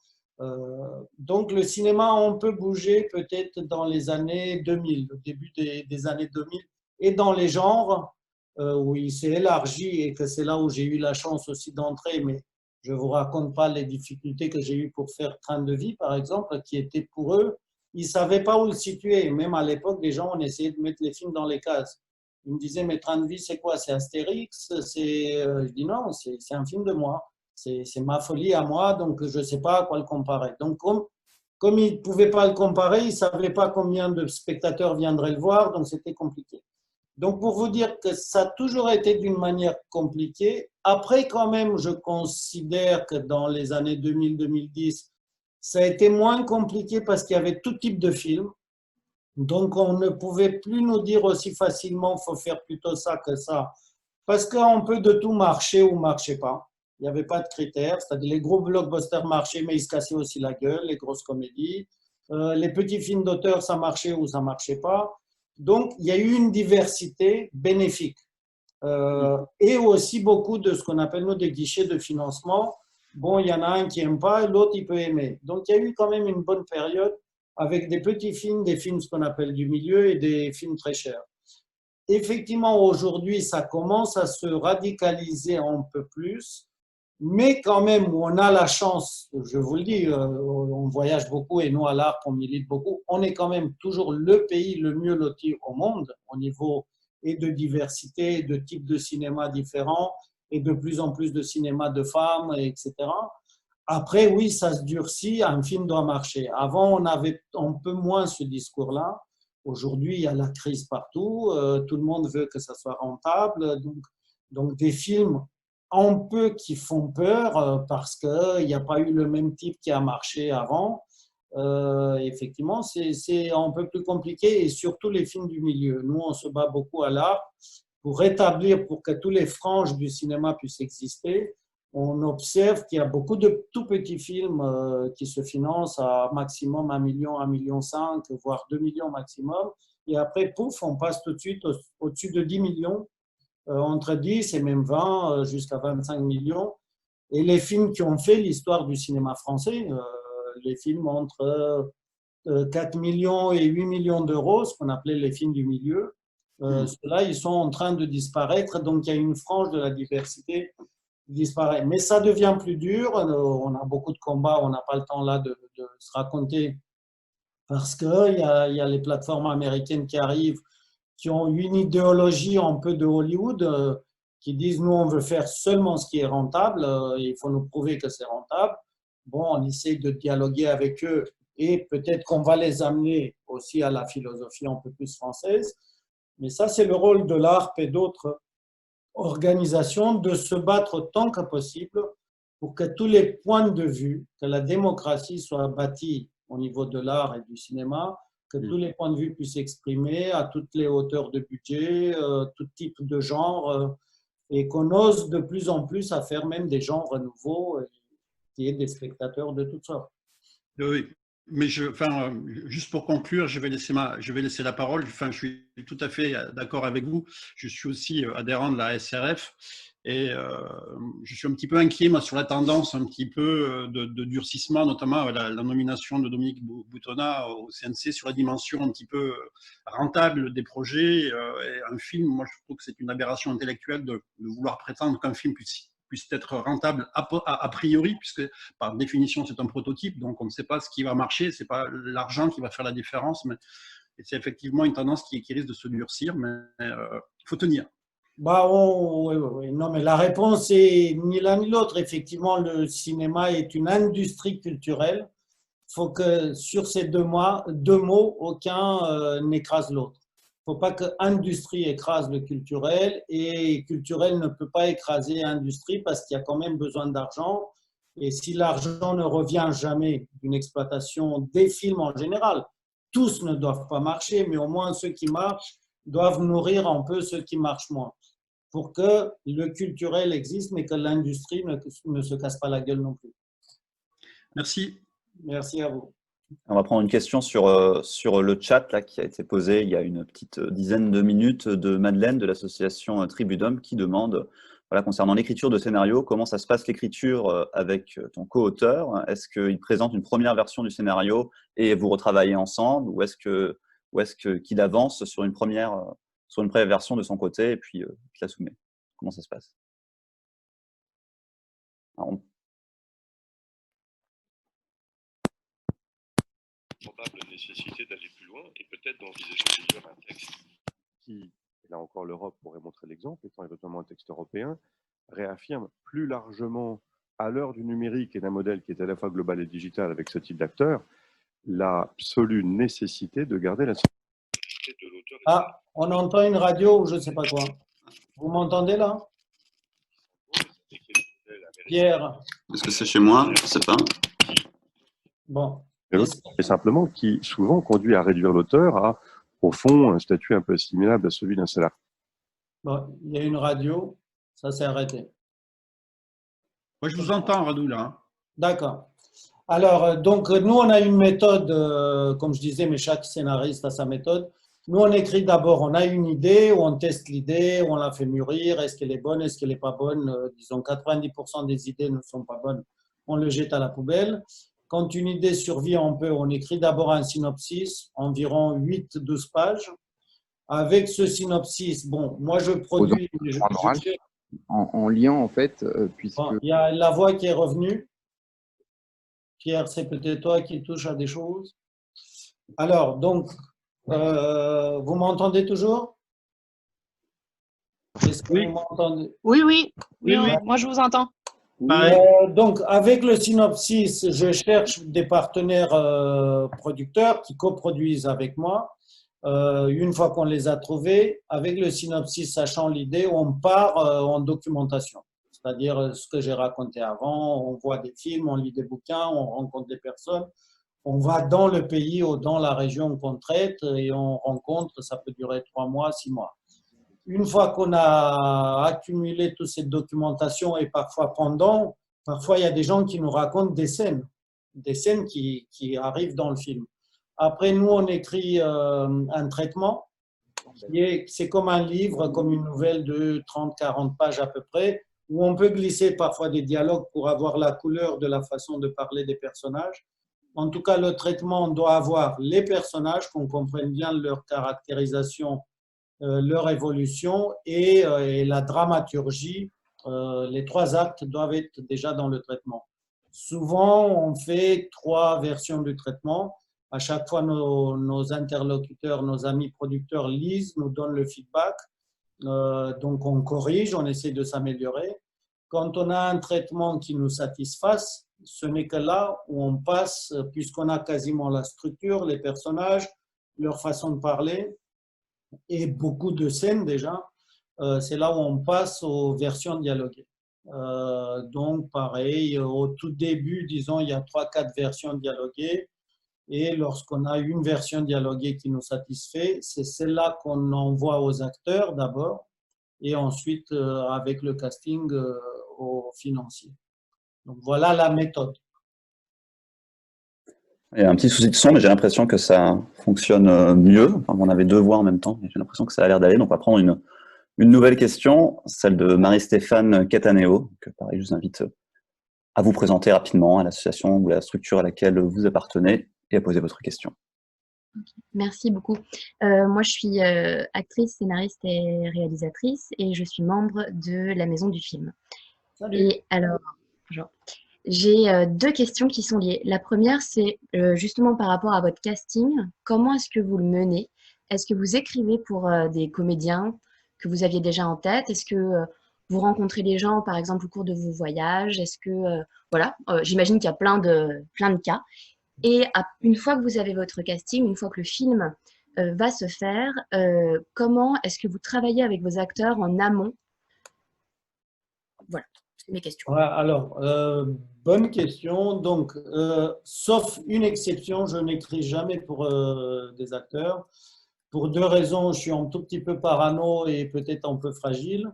Donc le cinéma a un peu bougé peut-être dans les années 2000, au début des années 2000, et dans les genres où il s'est élargi, et que c'est là où j'ai eu la chance aussi d'entrer, mais je ne vous raconte pas les difficultés que j'ai eues pour faire Train de vie, par exemple, qui était pour eux, ils ne savaient pas où le situer. Même à l'époque, les gens, on essayait de mettre les films dans les cases. Ils me disaient, mais Train de vie, c'est quoi? C'est Astérix? Je dis non, c'est un film de moi. C'est ma folie à moi, donc je ne sais pas à quoi le comparer. Donc, comme il ne pouvait pas le comparer, il ne savait pas combien de spectateurs viendraient le voir, donc c'était compliqué. Donc, pour vous dire que ça a toujours été d'une manière compliquée. Après, quand même, je considère que dans les années 2000-2010, ça a été moins compliqué parce qu'il y avait tout type de films. Donc, on ne pouvait plus nous dire aussi facilement, il faut faire plutôt ça que ça. Parce qu'on peut de tout marcher ou marcher pas. Il n'y avait pas de critères. C'est-à-dire les gros blockbusters marchaient, mais ils se cassaient aussi la gueule, les grosses comédies. Les petits films d'auteur, ça marchait ou ça marchait pas. Donc, il y a eu une diversité bénéfique. Et aussi beaucoup de ce qu'on appelle nous des guichets de financement. Bon, il y en a un qui n'aime pas et l'autre, il peut aimer. Donc, il y a eu quand même une bonne période avec des petits films, des films ce qu'on appelle du milieu et des films très chers. Effectivement, aujourd'hui, ça commence à se radicaliser un peu plus, mais quand même, où on a la chance, je vous le dis, on voyage beaucoup et nous, à l'ARC, on milite beaucoup, on est quand même toujours le pays le mieux loti au monde au niveau et de diversité, de types de cinéma différents et de plus en plus de cinéma de femmes, etc. Après, oui, ça se durcit, un film doit marcher. Avant, on avait un peu moins ce discours-là. Aujourd'hui, il y a la crise partout, tout le monde veut que ça soit rentable. Donc des films un peu qui font peur parce qu'il n'y a pas eu le même type qui a marché avant. Effectivement, c'est un peu plus compliqué et surtout les films du milieu. Nous, on se bat beaucoup à l'art pour rétablir, pour que tous les franges du cinéma puissent exister. On observe qu'il y a beaucoup de tout petits films qui se financent à maximum 1 million, 1,5 million, voire 2 millions maximum. Et après, pouf, on passe tout de suite au-dessus de 10 millions, entre 10 et même 20, jusqu'à 25 millions. Et les films qui ont fait l'histoire du cinéma français, les films entre 4 millions et 8 millions d'euros, ce qu'on appelait les films du milieu, ceux-là, ils sont en train de disparaître. Donc, il y a une frange de la diversité qui disparaît. Mais ça devient plus dur. On a beaucoup de combats. On n'a pas le temps là de se raconter parce qu'il y a les plateformes américaines qui arrivent, qui ont une idéologie un peu de Hollywood, qui disent nous, on veut faire seulement ce qui est rentable. Il faut nous prouver que c'est rentable. Bon, on essaie de dialoguer avec eux et peut-être qu'on va les amener aussi à la philosophie un peu plus française. Mais ça, c'est le rôle de l'ARP et d'autres organisations de se battre autant que possible pour que tous les points de vue, que la démocratie soit bâtie au niveau de l'art et du cinéma, que tous les points de vue puissent s'exprimer à toutes les hauteurs de budget, tout type de genre, et qu'on ose de plus en plus à faire même des genres nouveaux qui aient des spectateurs de toutes sortes. Oui, mais juste pour conclure, je vais laisser la parole. Enfin, je suis tout à fait d'accord avec vous. Je suis aussi adhérent de la SRF et je suis un petit peu inquiet moi, sur la tendance un petit peu de durcissement, notamment la nomination de Dominique Boutonnat au CNC sur la dimension un petit peu rentable des projets. Et un film, moi je trouve que c'est une aberration intellectuelle de vouloir prétendre qu'un film puisse être rentable a priori, puisque par définition c'est un prototype, donc on ne sait pas ce qui va marcher, c'est pas l'argent qui va faire la différence, mais c'est effectivement une tendance qui risque de se durcir, mais il faut tenir. Bah, oui. Non, mais la réponse est ni l'un ni l'autre. Effectivement, le cinéma est une industrie culturelle. Il faut que sur ces deux mots, aucun n'écrase l'autre. Il ne faut pas que industrie écrase le culturel et culturel ne peut pas écraser industrie parce qu'il y a quand même besoin d'argent. Et si l'argent ne revient jamais d'une exploitation des films en général, tous ne doivent pas marcher, mais au moins ceux qui marchent doivent nourrir un peu ceux qui marchent moins pour que le culturel existe, mais que l'industrie ne se casse pas la gueule non plus. Merci. Merci à vous. On va prendre une question sur le chat là, qui a été posée il y a une petite dizaine de minutes de Madeleine de l'association Tribudum qui demande, voilà, concernant l'écriture de scénario, comment ça se passe l'écriture avec ton co-auteur? Est-ce qu'il présente une première version du scénario et vous retravaillez ensemble ou est-ce qu'il avance sur une première version de son côté et puis la soumet? Comment ça se passe? Alors, probable nécessité d'aller plus loin et peut-être d'envisager d'ailleurs un texte qui, et là encore l'Europe pourrait montrer l'exemple, étant éventuellement un texte européen, réaffirme plus largement à l'heure du numérique et d'un modèle qui est à la fois global et digital avec ce type d'acteur, l'absolue nécessité de garder la sensibilité de l'auteur. Ah, on entend une radio ou je ne sais pas quoi. Vous m'entendez là? Pierre. Est-ce que c'est chez moi? Je ne sais pas. Bon. Et simplement qui souvent conduit à réduire l'auteur à, au fond, un statut un peu assimilable à celui d'un salarié. Bon, il y a une radio, ça s'est arrêté. Moi, je vous entends, Radou, là. Hein. D'accord. Alors, donc, nous, on a une méthode, comme je disais, mais chaque scénariste a sa méthode. Nous, on écrit d'abord, on a une idée, on teste l'idée, on la fait mûrir, est-ce qu'elle est bonne, est-ce qu'elle n'est pas bonne. Disons, 90% des idées ne sont pas bonnes, on le jette à la poubelle. Quand une idée survit un peu, on écrit d'abord un synopsis, environ 8-12 pages. Avec ce synopsis, bon, moi, je produis… En liant, en fait, puisque… Bon, il y a la voix qui est revenue. Pierre, c'est peut-être toi qui touche à des choses. Alors, donc, vous m'entendez toujours? Est-ce que vous m'entendez? Oui, oui, oui, Oui. moi je vous entends. Donc, avec le synopsis, je cherche des partenaires producteurs qui coproduisent avec moi. Une fois qu'on les a trouvés, avec le synopsis, sachant l'idée, on part en documentation. C'est-à-dire ce que j'ai raconté avant, on voit des films, on lit des bouquins, on rencontre des personnes, on va dans le pays ou dans la région qu'on traite et on rencontre, ça peut durer 3 mois, 6 mois. Une fois qu'on a accumulé toute cette documentation et parfois parfois il y a des gens qui nous racontent des scènes qui arrivent dans le film. Après, nous, on écrit un traitement. C'est comme un livre, comme une nouvelle de 30-40 pages à peu près, où on peut glisser parfois des dialogues pour avoir la couleur de la façon de parler des personnages. En tout cas, le traitement doit avoir les personnages, qu'on comprenne bien leur caractérisation, leur évolution et la dramaturgie. Les 3 actes doivent être déjà dans le traitement. Souvent, on fait 3 versions du traitement. À chaque fois, nos interlocuteurs, nos amis producteurs lisent, nous donnent le feedback. Donc, on corrige, on essaie de s'améliorer. Quand on a un traitement qui nous satisfasse, ce n'est que là où on passe, puisqu'on a quasiment la structure, les personnages, leur façon de parler et beaucoup de scènes déjà, c'est là où on passe aux versions dialoguées. Donc, pareil, au tout début, disons, il y a 3-4 versions dialoguées. Et lorsqu'on a une version dialoguée qui nous satisfait, c'est celle-là qu'on envoie aux acteurs d'abord et ensuite avec le casting aux financiers. Donc voilà la méthode. Il y a un petit souci de son, mais j'ai l'impression que ça fonctionne mieux. Enfin, on avait 2 voix en même temps, mais j'ai l'impression que ça a l'air d'aller. Donc on va prendre une nouvelle question, celle de Marie-Stéphane Cataneo, que pareil, je vous invite à vous présenter rapidement à l'association ou à la structure à laquelle vous appartenez et à poser votre question. Okay. Merci beaucoup. Moi, je suis actrice, scénariste et réalisatrice et je suis membre de la Maison du Film. Salut. Et alors, j'ai 2 questions qui sont liées. La première, c'est justement par rapport à votre casting. Comment est-ce que vous le menez? Est-ce que vous écrivez pour des comédiens que vous aviez déjà en tête? Est-ce que vous rencontrez les gens, par exemple, au cours de vos voyages? Est-ce que, voilà, j'imagine qu'il y a plein de cas. Et une fois que vous avez votre casting, une fois que le film va se faire, comment est-ce que vous travaillez avec vos acteurs en amont? Voilà, c'est mes questions. Ouais, alors, bonne question. Donc, sauf une exception, je n'écris jamais pour des acteurs. Pour 2 raisons, je suis un tout petit peu parano et peut-être un peu fragile.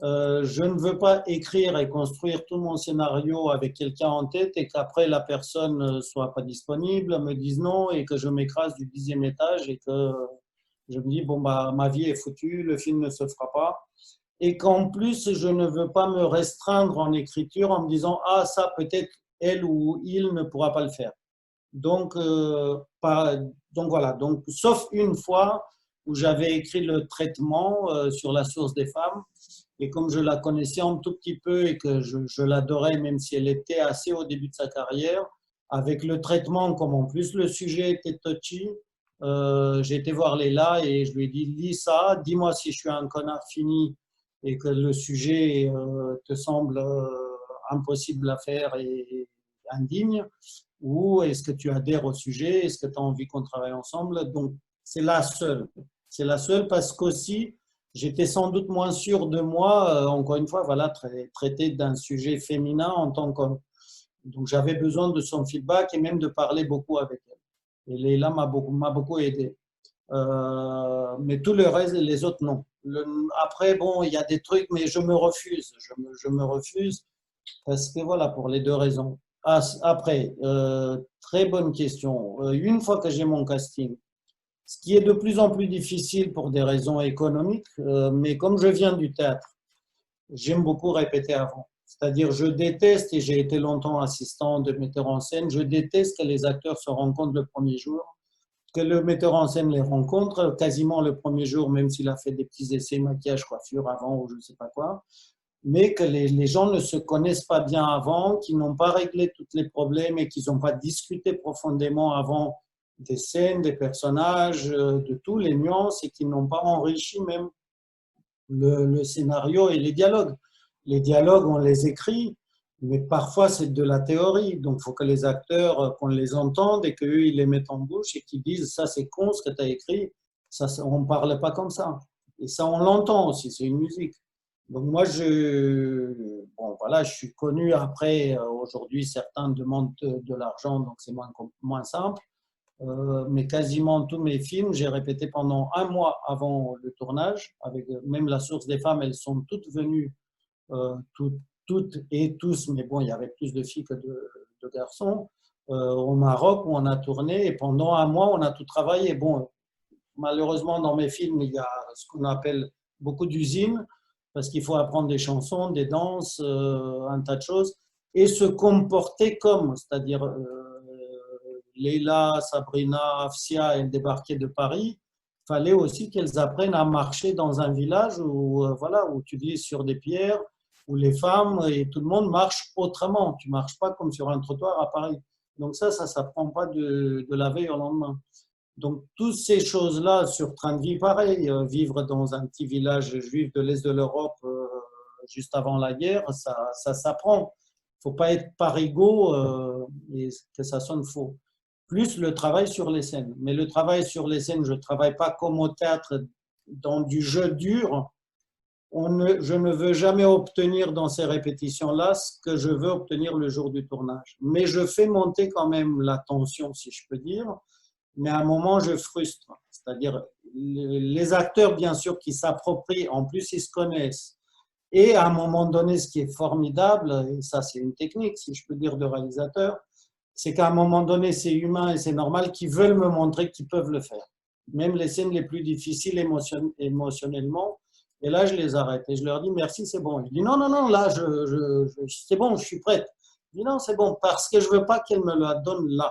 Je ne veux pas écrire et construire tout mon scénario avec quelqu'un en tête et qu'après la personne ne soit pas disponible, me dise non et que je m'écrase du 10e étage et que je me dis, bon, bah, ma vie est foutue, le film ne se fera pas. Et qu'en plus, je ne veux pas me restreindre en écriture en me disant, ah, ça, peut-être elle ou il ne pourra pas le faire. Donc voilà, donc, sauf une fois où j'avais écrit le traitement sur la source des femmes, et comme je la connaissais un tout petit peu et que je l'adorais, même si elle était assez au début de sa carrière, avec le traitement, comme en plus le sujet était touchy, j'ai été voir Léla et je lui ai dit, lis ça, dis-moi si je suis un connard fini et que le sujet te semble impossible à faire et indigne, ou est-ce que tu adhères au sujet, est-ce que tu as envie qu'on travaille ensemble. Donc, c'est la seule. C'est la seule parce qu'aussi, j'étais sans doute moins sûr de moi, encore une fois, voilà, traiter d'un sujet féminin en tant qu'homme. Donc, j'avais besoin de son feedback et même de parler beaucoup avec elle. Et Leïla m'a beaucoup aidé. Mais tout le reste, les autres, non. Après, bon, il y a des trucs, mais je me refuse. Je me refuse parce que voilà, pour les deux raisons. Après, très bonne question. Une fois que j'ai mon casting, ce qui est de plus en plus difficile pour des raisons économiques, mais comme je viens du théâtre, j'aime beaucoup répéter avant. C'est-à-dire, je déteste, et j'ai été longtemps assistant de metteur en scène, je déteste que les acteurs se rencontrent le premier jour, que le metteur en scène les rencontre quasiment le premier jour, même s'il a fait des petits essais maquillage, coiffure avant ou je ne sais pas quoi, mais que les gens ne se connaissent pas bien avant, qu'ils n'ont pas réglé tous les problèmes et qu'ils n'ont pas discuté profondément avant des scènes, des personnages, de tous les nuances et qu'ils n'ont pas enrichi même le scénario et les dialogues. Les dialogues, on les écrit, mais parfois c'est de la théorie. Donc il faut que les acteurs, qu'on les entende et qu'eux, ils les mettent en bouche et qu'ils disent « ça c'est con ce que tu as écrit, ça, on ne parle pas comme ça ». Et ça, on l'entend aussi, c'est une musique. Donc moi, bon, voilà, je suis connu après, aujourd'hui certains demandent de l'argent, donc c'est moins simple. Mais quasiment tous mes films, j'ai répété pendant 1 mois avant le tournage. Avec même La Source des femmes, elles sont toutes venues, toutes et tous, mais bon, il y avait plus de filles que de garçons, au Maroc où on a tourné. Et pendant 1 mois, on a tout travaillé. Bon, malheureusement, dans mes films, il y a ce qu'on appelle beaucoup d'usines, parce qu'il faut apprendre des chansons, des danses, un tas de choses, et se comporter comme, c'est-à-dire Leïla, Sabrina, Afsia, elles débarquaient de Paris. Il fallait aussi qu'elles apprennent à marcher dans un village où, voilà, où tu glisses sur des pierres, où les femmes et tout le monde marchent autrement. Tu ne marches pas comme sur un trottoir à Paris. Donc ça ne s'apprend pas de la veille au lendemain. Donc toutes ces choses-là sur train de vie, pareil, vivre dans un petit village juif de l'Est de l'Europe juste avant la guerre, ça s'apprend. Il ne faut pas être parigot et que ça sonne faux. Plus le travail sur les scènes. Mais le travail sur les scènes, je ne travaille pas comme au théâtre dans du jeu dur. Je ne veux jamais obtenir dans ces répétitions-là ce que je veux obtenir le jour du tournage. Mais je fais monter quand même la tension, si je peux dire. Mais à un moment, je frustre. C'est-à-dire, les acteurs, bien sûr, qui s'approprient, en plus, ils se connaissent. Et à un moment donné, ce qui est formidable, et ça, c'est une technique, si je peux dire, de réalisateur, c'est qu'à un moment donné, c'est humain et c'est normal qu'ils veulent me montrer qu'ils peuvent le faire. Même les scènes les plus difficiles émotionnellement. Et là, je les arrête et je leur dis merci, c'est bon. Ils disent non, non, non, là, c'est bon, je suis prête. Je dis non, c'est bon, parce que je ne veux pas qu'elle me la donne là.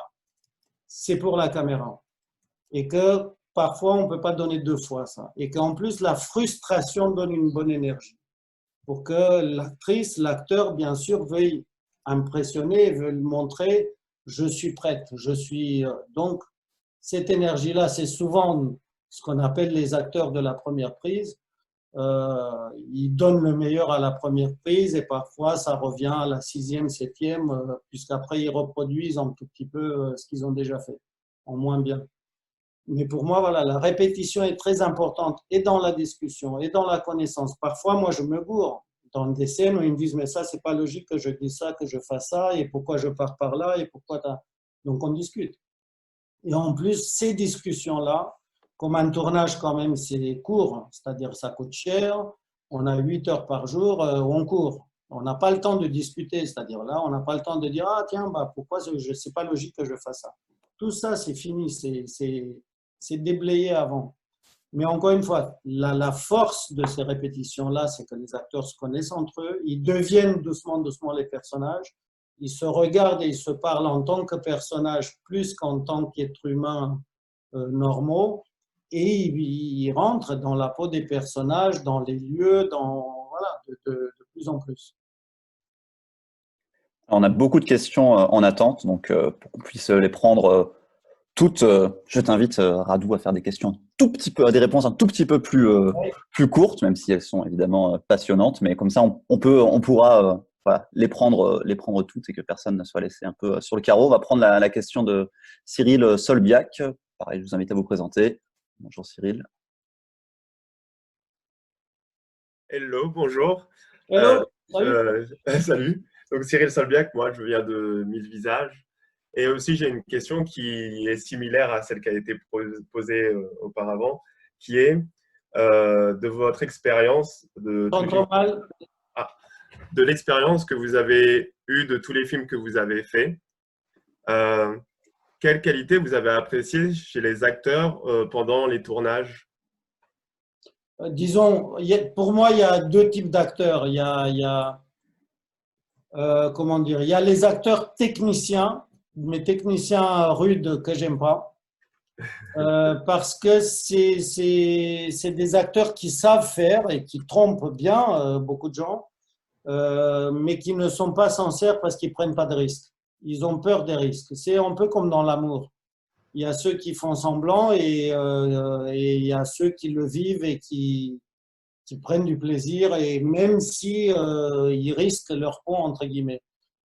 C'est pour la caméra. Et que parfois, on ne peut pas donner 2 fois ça. Et qu'en plus, la frustration donne une bonne énergie. Pour que l'actrice, l'acteur, bien sûr, veuille impressionner, veuille montrer je suis prête, je suis… Donc, cette énergie-là, c'est souvent ce qu'on appelle les acteurs de la première prise. Ils donnent le meilleur à la première prise et parfois, ça revient à la 6e, 7e, puisqu'après, ils reproduisent un tout petit peu ce qu'ils ont déjà fait, en moins bien. Mais pour moi, voilà, la répétition est très importante et dans la discussion et dans la connaissance. Parfois, moi, je me gourre dans des scènes où ils me disent « mais ça, c'est pas logique que je dise ça, que je fasse ça, et pourquoi je pars par là, et pourquoi… » Donc, on discute. Et en plus, ces discussions-là, comme un tournage quand même, c'est court, c'est-à-dire ça coûte cher, on a 8 heures par jour, on court. On n'a pas le temps de discuter, c'est-à-dire là, on n'a pas le temps de dire « ah tiens, bah, pourquoi c'est pas logique que je fasse ça ?» Tout ça, c'est fini, c'est déblayé avant. Mais encore une fois, la force de ces répétitions-là, c'est que les acteurs se connaissent entre eux, ils deviennent doucement les personnages, ils se regardent et ils se parlent en tant que personnages plus qu'en tant qu'êtres humains normaux, et ils rentrent dans la peau des personnages, dans les lieux, voilà, de plus en plus. On a beaucoup de questions en attente, donc pour qu'on puisse les prendre toutes, je t'invite, Radou, à faire des questions tout petit peu, des réponses un tout petit peu plus courtes, même si elles sont évidemment passionnantes, mais comme ça, on pourra voilà, les prendre toutes et que personne ne soit laissé un peu sur le carreau. On va prendre la question de Cyril Solbiac. Pareil, je vous invite à vous présenter. Bonjour Cyril. Hello, bonjour. Hello, salut. Salut. Donc Cyril Solbiac, moi je viens de Mille Visages. Et aussi j'ai une question qui est similaire à celle qui a été posée auparavant, qui est de votre expérience, ah, de l'expérience que vous avez eue de tous les films que vous avez faits. Quelle qualité vous avez appréciée chez les acteurs pendant les tournages? Disons, pour moi, il y a deux types d'acteurs. Comment dire, il y a les acteurs techniciens, mais techniciens rudes que j'aime pas, parce que c'est des acteurs qui savent faire et qui trompent bien beaucoup de gens, mais qui ne sont pas sincères parce qu'ils prennent pas de risques. Ils ont peur des risques. C'est un peu comme dans l'amour. Il y a ceux qui font semblant et il y a ceux qui le vivent et qui prennent du plaisir, et même si ils risquent leur peau, entre guillemets.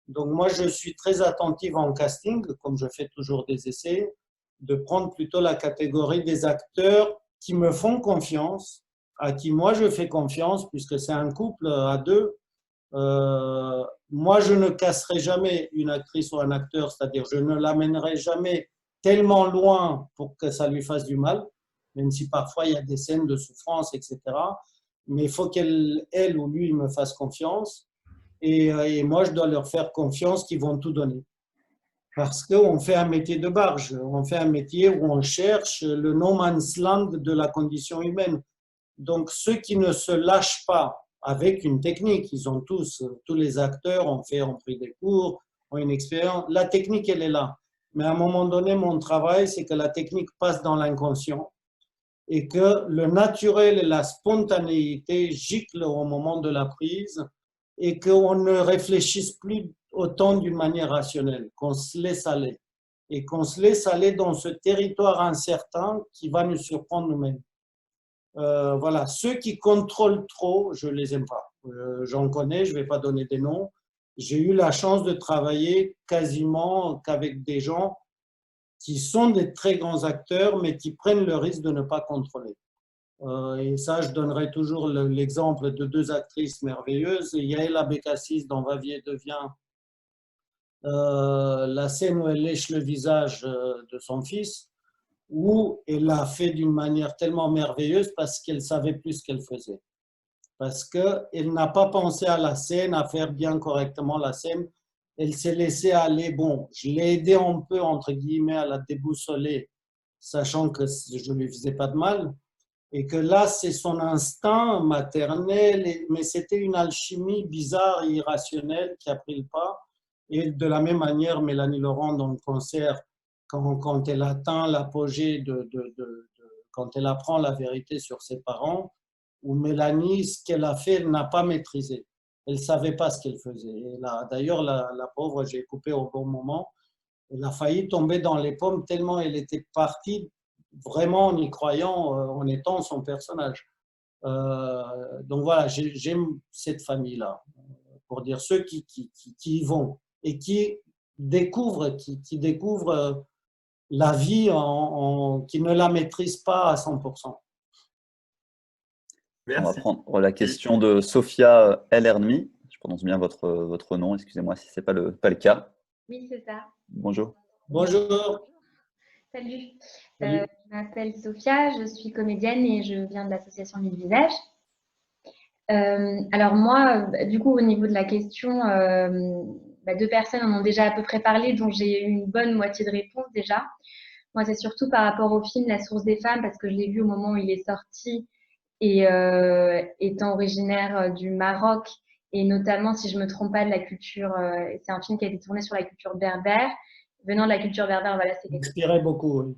Donc moi, je suis très attentive en casting, comme je fais toujours des essais, de prendre plutôt la catégorie des acteurs qui me font confiance, à qui moi je fais confiance, puisque c'est un couple à deux. Moi, je ne casserai jamais une actrice ou un acteur, c'est-à-dire je ne l'amènerai jamais tellement loin pour que ça lui fasse du mal, même si parfois il y a des scènes de souffrance, etc. Mais il faut qu'elle ou lui me fasse confiance. Et moi, je dois leur faire confiance qu'ils vont tout donner. Parce qu'on fait un métier de barge, on fait un métier où on cherche le no man's land de la condition humaine. Donc, ceux qui ne se lâchent pas avec une technique, ils ont tous les acteurs ont pris des cours, ont une expérience. La technique, elle est là. Mais à un moment donné, mon travail, c'est que la technique passe dans l'inconscient et que le naturel et la spontanéité giclent au moment de la prise et qu'on ne réfléchisse plus autant d'une manière rationnelle, qu'on se laisse aller et qu'on se laisse aller dans ce territoire incertain qui va nous surprendre nous-mêmes. Voilà, ceux qui contrôlent trop, je les aime pas. J'en connais, je ne vais pas donner des noms. J'ai eu la chance de travailler quasiment qu'avec des gens qui sont des très grands acteurs, mais qui prennent le risque de ne pas contrôler. Et ça, je donnerai toujours l'exemple de deux actrices merveilleuses. Yael Abécassis dans Va vie et devient, la scène où elle lèche le visage de son fils, où elle l'a fait d'une manière tellement merveilleuse parce qu'elle savait plus ce qu'elle faisait. Parce qu'elle n'a pas pensé à la scène, à faire bien correctement la scène. Elle s'est laissée aller. Bon, je l'ai aidé un peu, entre guillemets, à la déboussoler, sachant que je ne lui faisais pas de mal. Et que là, c'est son instinct maternel, mais c'était une alchimie bizarre et irrationnelle qui a pris le pas. Et de la même manière, Mélanie Laurent, dans le concert, quand elle atteint l'apogée quand elle apprend la vérité sur ses parents, où Mélanie, ce qu'elle a fait, elle n'a pas maîtrisé. Elle ne savait pas ce qu'elle faisait. D'ailleurs, la pauvre, j'ai coupé au bon moment. Elle a failli tomber dans les pommes tellement elle était partie vraiment en y croyant, en étant son personnage. Donc voilà, j'aime cette famille-là, pour dire ceux qui y vont et qui découvrent, la vie, qui ne la maîtrisent pas à 100%. Merci. On va prendre la question de Sophia El Ernmi. Je prononce bien votre nom, excusez-moi si ce n'est pas le cas. Oui, c'est ça. Bonjour. Bonjour. Salut. Je m'appelle Sophia, je suis comédienne et je viens de l'association Mille Visages. Alors moi, du coup, au niveau de la question, deux personnes en ont déjà à peu près parlé, dont j'ai eu une bonne moitié de réponse déjà. Moi, c'est surtout par rapport au film La Source des femmes, parce que je l'ai vu au moment où il est sorti et étant originaire du Maroc, et notamment, si je ne me trompe pas, de la culture, c'est un film qui a été tourné sur la culture berbère. Venant de la culture berbère, voilà, c'est quelque chose. Inspirait beaucoup, oui.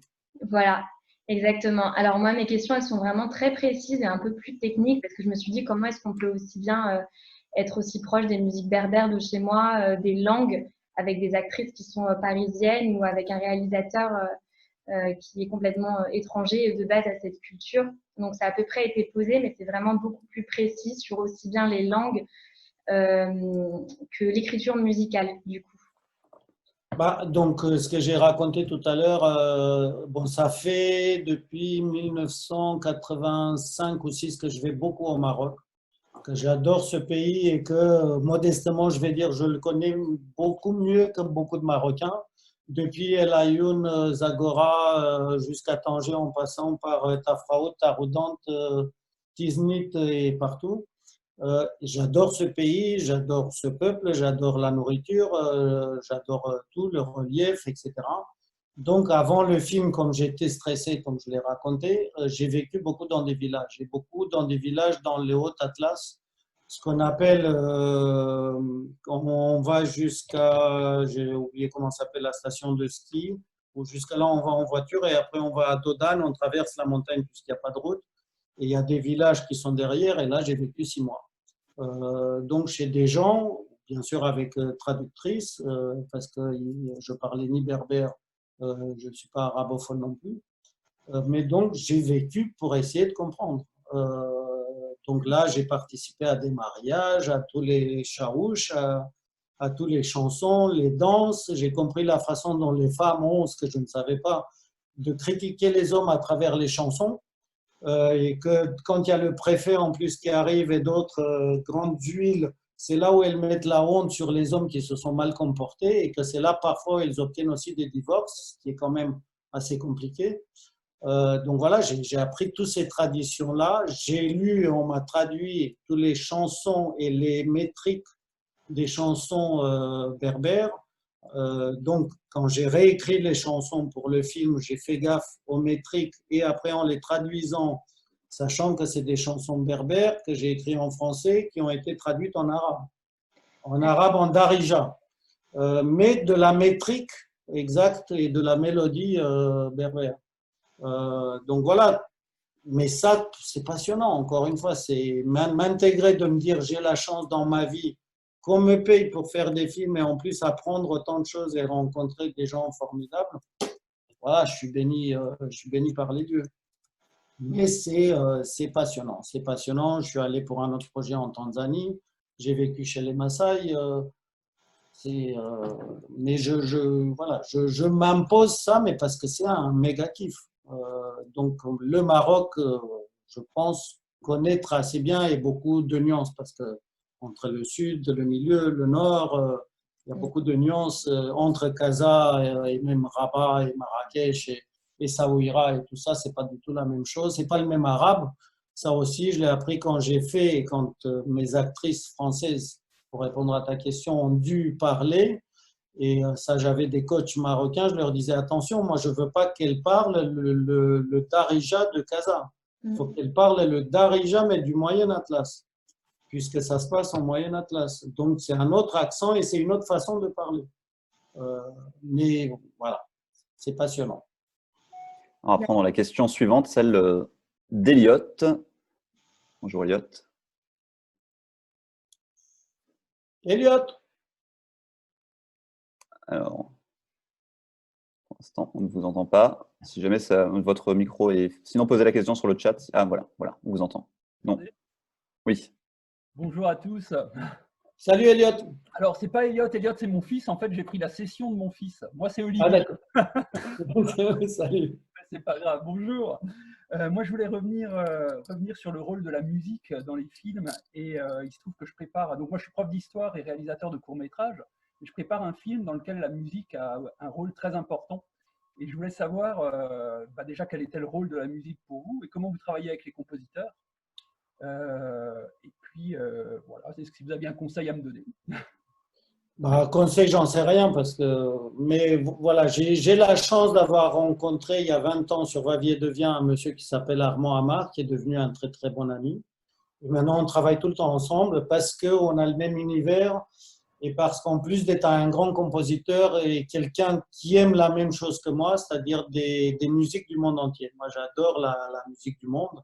Voilà, exactement. Alors moi, mes questions, elles sont vraiment très précises et un peu plus techniques, parce que je me suis dit, comment est-ce qu'on peut aussi bien être aussi proche des musiques berbères de chez moi, des langues, avec des actrices qui sont parisiennes ou avec un réalisateur qui est complètement étranger de base à cette culture. Donc ça a à peu près été posé, mais c'est vraiment beaucoup plus précis sur aussi bien les langues que l'écriture musicale, du coup? Donc, ce que j'ai raconté tout à l'heure, bon, ça fait depuis 1985 ou 6 que je vais beaucoup au Maroc, que j'adore ce pays et que, modestement, je vais dire, je le connais beaucoup mieux que beaucoup de Marocains. Depuis El Ayoun, Zagora, jusqu'à Tanger, en passant par Tafraout, Taroudant, Tiznit et partout. J'adore ce pays, j'adore ce peuple, j'adore la nourriture, j'adore tout, le relief, etc. Donc, avant le film, comme j'étais stressé, comme je l'ai raconté, j'ai vécu beaucoup dans des villages. Et beaucoup dans des villages dans le Haut-Atlas, ce qu'on appelle, on va jusqu'à, j'ai oublié comment s'appelle la station de ski, où jusqu'à là, on va en voiture et après, on va à Dodane, on traverse la montagne puisqu'il n'y a pas de route. Et il y a des villages qui sont derrière, et là, j'ai vécu 6 mois. Donc, chez des gens, bien sûr avec traductrice, parce que je parlais ni berbère, je ne suis pas arabophone non plus. Mais donc, j'ai vécu pour essayer de comprendre. Donc là, j'ai participé à des mariages, à tous les chaouches, à toutes les chansons, les danses. J'ai compris la façon dont les femmes ont, ce que je ne savais pas, de critiquer les hommes à travers les chansons. Et que quand il y a le préfet en plus qui arrive et d'autres grandes huiles, c'est là où elles mettent la honte sur les hommes qui se sont mal comportés et que c'est là parfois ils obtiennent aussi des divorces, ce qui est quand même assez compliqué. Donc voilà, j'ai appris toutes ces traditions-là. J'ai lu, on m'a traduit toutes les chansons et les métriques des chansons berbères. Donc, quand j'ai réécrit les chansons pour le film, j'ai fait gaffe aux métriques et après en les traduisant, sachant que c'est des chansons berbères que j'ai écrites en français qui ont été traduites en arabe en darija, mais de la métrique exacte et de la mélodie berbère. Donc voilà, mais ça, c'est passionnant, encore une fois, c'est m'intégrer, de me dire j'ai la chance dans ma vie qu'on me paye pour faire des films et en plus apprendre autant de choses et rencontrer des gens formidables. Voilà, je suis béni par les dieux. Mais c'est passionnant, c'est passionnant. Je suis allé pour un autre projet en Tanzanie, j'ai vécu chez les Maasai. Mais voilà, je m'impose ça, mais parce que c'est un méga kiff. Donc le Maroc, je pense connaître assez bien et beaucoup de nuances parce que entre le sud, le milieu, le nord, il y a beaucoup de nuances entre Casa et même Rabat et Marrakech et Saouira et tout ça, c'est pas du tout la même chose, c'est pas le même arabe. Ça aussi, je l'ai appris quand j'ai fait, quand mes actrices françaises, pour répondre à ta question, ont dû parler. Et ça, j'avais des coachs marocains, je leur disais attention, moi je veux pas qu'elles parlent le Darija de Casa. Il faut qu'elles parlent le Darija, mais du Moyen Atlas, puisque ça se passe en Moyen Atlas. Donc c'est un autre accent et c'est une autre façon de parler. Mais voilà, c'est passionnant. On va prendre la question suivante, celle d'Eliot. Bonjour Eliot. Eliot. Alors, pour l'instant, on ne vous entend pas. Si jamais votre micro est... Sinon, posez la question sur le chat. Ah, voilà, on vous entend. Non. Oui. Bonjour à tous. Salut Eliot. Alors, c'est pas Eliot, c'est mon fils. En fait, j'ai pris la session de mon fils. Moi, c'est Olivier. Ah, d'accord. Salut. C'est pas grave. Bonjour. Moi, je voulais revenir sur le rôle de la musique dans les films. Et il se trouve que je prépare. Donc, moi, je suis prof d'histoire et réalisateur de courts-métrages. Je prépare un film dans lequel la musique a un rôle très important. Et je voulais savoir déjà quel était le rôle de la musique pour vous et comment vous travaillez avec les compositeurs. Et puis, voilà, est-ce que vous avez un conseil à me donner? Conseil, j'en sais rien, mais voilà, j'ai la chance d'avoir rencontré il y a 20 ans sur Vavier devient un monsieur qui s'appelle Armand Amar, qui est devenu un très très bon ami. Et maintenant, on travaille tout le temps ensemble parce qu'on a le même univers. Et parce qu'en plus d'être un grand compositeur et quelqu'un qui aime la même chose que moi, c'est-à-dire des musiques du monde entier. Moi, j'adore la musique du monde.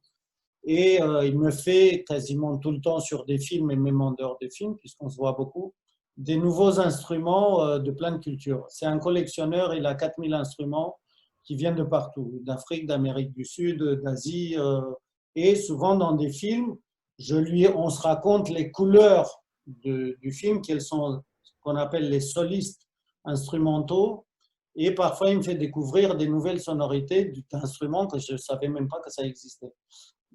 Et il me fait quasiment tout le temps sur des films et même en dehors des films, puisqu'on se voit beaucoup, des nouveaux instruments de plein de cultures. C'est un collectionneur, il a 4000 instruments qui viennent de partout, d'Afrique, d'Amérique du Sud, d'Asie. Et souvent dans des films, on se raconte les couleurs du film, quels sont ce qu'on appelle les solistes instrumentaux. Et parfois, il me fait découvrir des nouvelles sonorités d'instruments que je ne savais même pas que ça existait.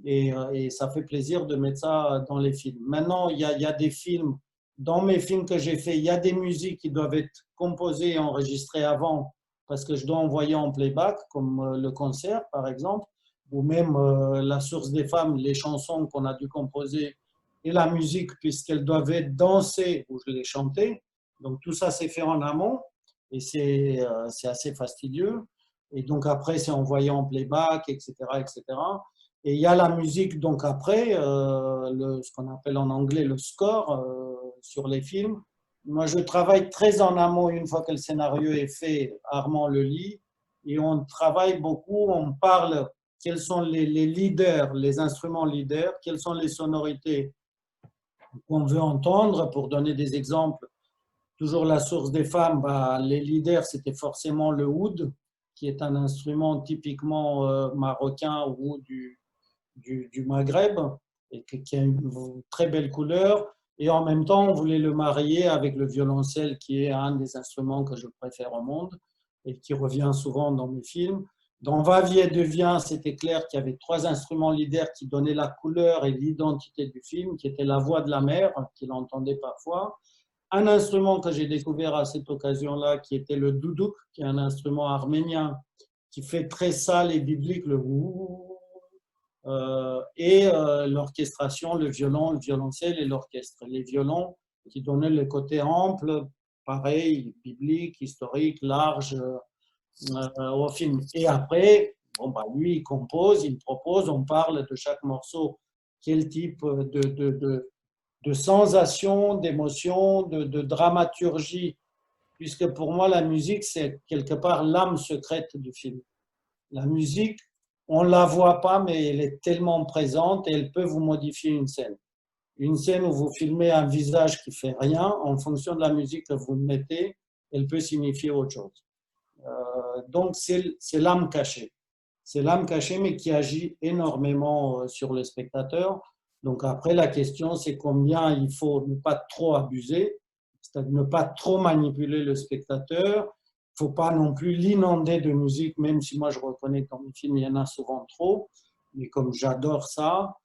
Et ça fait plaisir de mettre ça dans les films. Maintenant, il y a des films, dans mes films que j'ai faits, il y a des musiques qui doivent être composées et enregistrées avant parce que je dois envoyer en playback, comme le concert par exemple, ou même La source des femmes, les chansons qu'on a dû composer et la musique puisqu'elles doivent être dansées ou je les chantais. Donc tout ça c'est fait en amont et c'est assez fastidieux. Et donc après c'est envoyé en playback, etc., etc. Et il y a la musique donc après, ce qu'on appelle en anglais le score sur les films. Moi, je travaille très en amont une fois que le scénario est fait, Armand le lit, et on travaille beaucoup, on parle quels sont les leaders, les instruments leaders, quelles sont les sonorités qu'on veut entendre. Pour donner des exemples, toujours La source des femmes, les leaders, c'était forcément le oud, qui est un instrument typiquement marocain ou du Maghreb, et qui a une très belle couleur. Et en même temps, on voulait le marier avec le violoncelle, qui est un des instruments que je préfère au monde et qui revient souvent dans mes films. Dans Va-Vie et Devient, c'était clair qu'il y avait 3 instruments leaders qui donnaient la couleur et l'identité du film, qui était la voix de la mère, qu'il entendait parfois. Un instrument que j'ai découvert à cette occasion-là, qui était le doudouk, qui est un instrument arménien, qui fait très sale et biblique, le ouh. L'orchestration, le violon, le violoncelle et l'orchestre. Les violons qui donnaient le côté ample, pareil, biblique, historique, large au film. Et après, lui, il compose, il propose, on parle de chaque morceau, quel type de sensation, d'émotion, de dramaturgie, puisque pour moi, la musique, c'est quelque part l'âme secrète du film. La musique, on ne la voit pas, mais elle est tellement présente et elle peut vous modifier une scène. Une scène où vous filmez un visage qui ne fait rien, en fonction de la musique que vous mettez, elle peut signifier autre chose. Donc, c'est l'âme cachée. C'est l'âme cachée, mais qui agit énormément sur le spectateur. Donc après, la question, c'est combien il faut ne pas trop abuser, c'est-à-dire ne pas trop manipuler le spectateur. Il ne faut pas non plus l'inonder de musique, même si moi je reconnais que dans mes films, il y en a souvent trop, mais comme j'adore ça.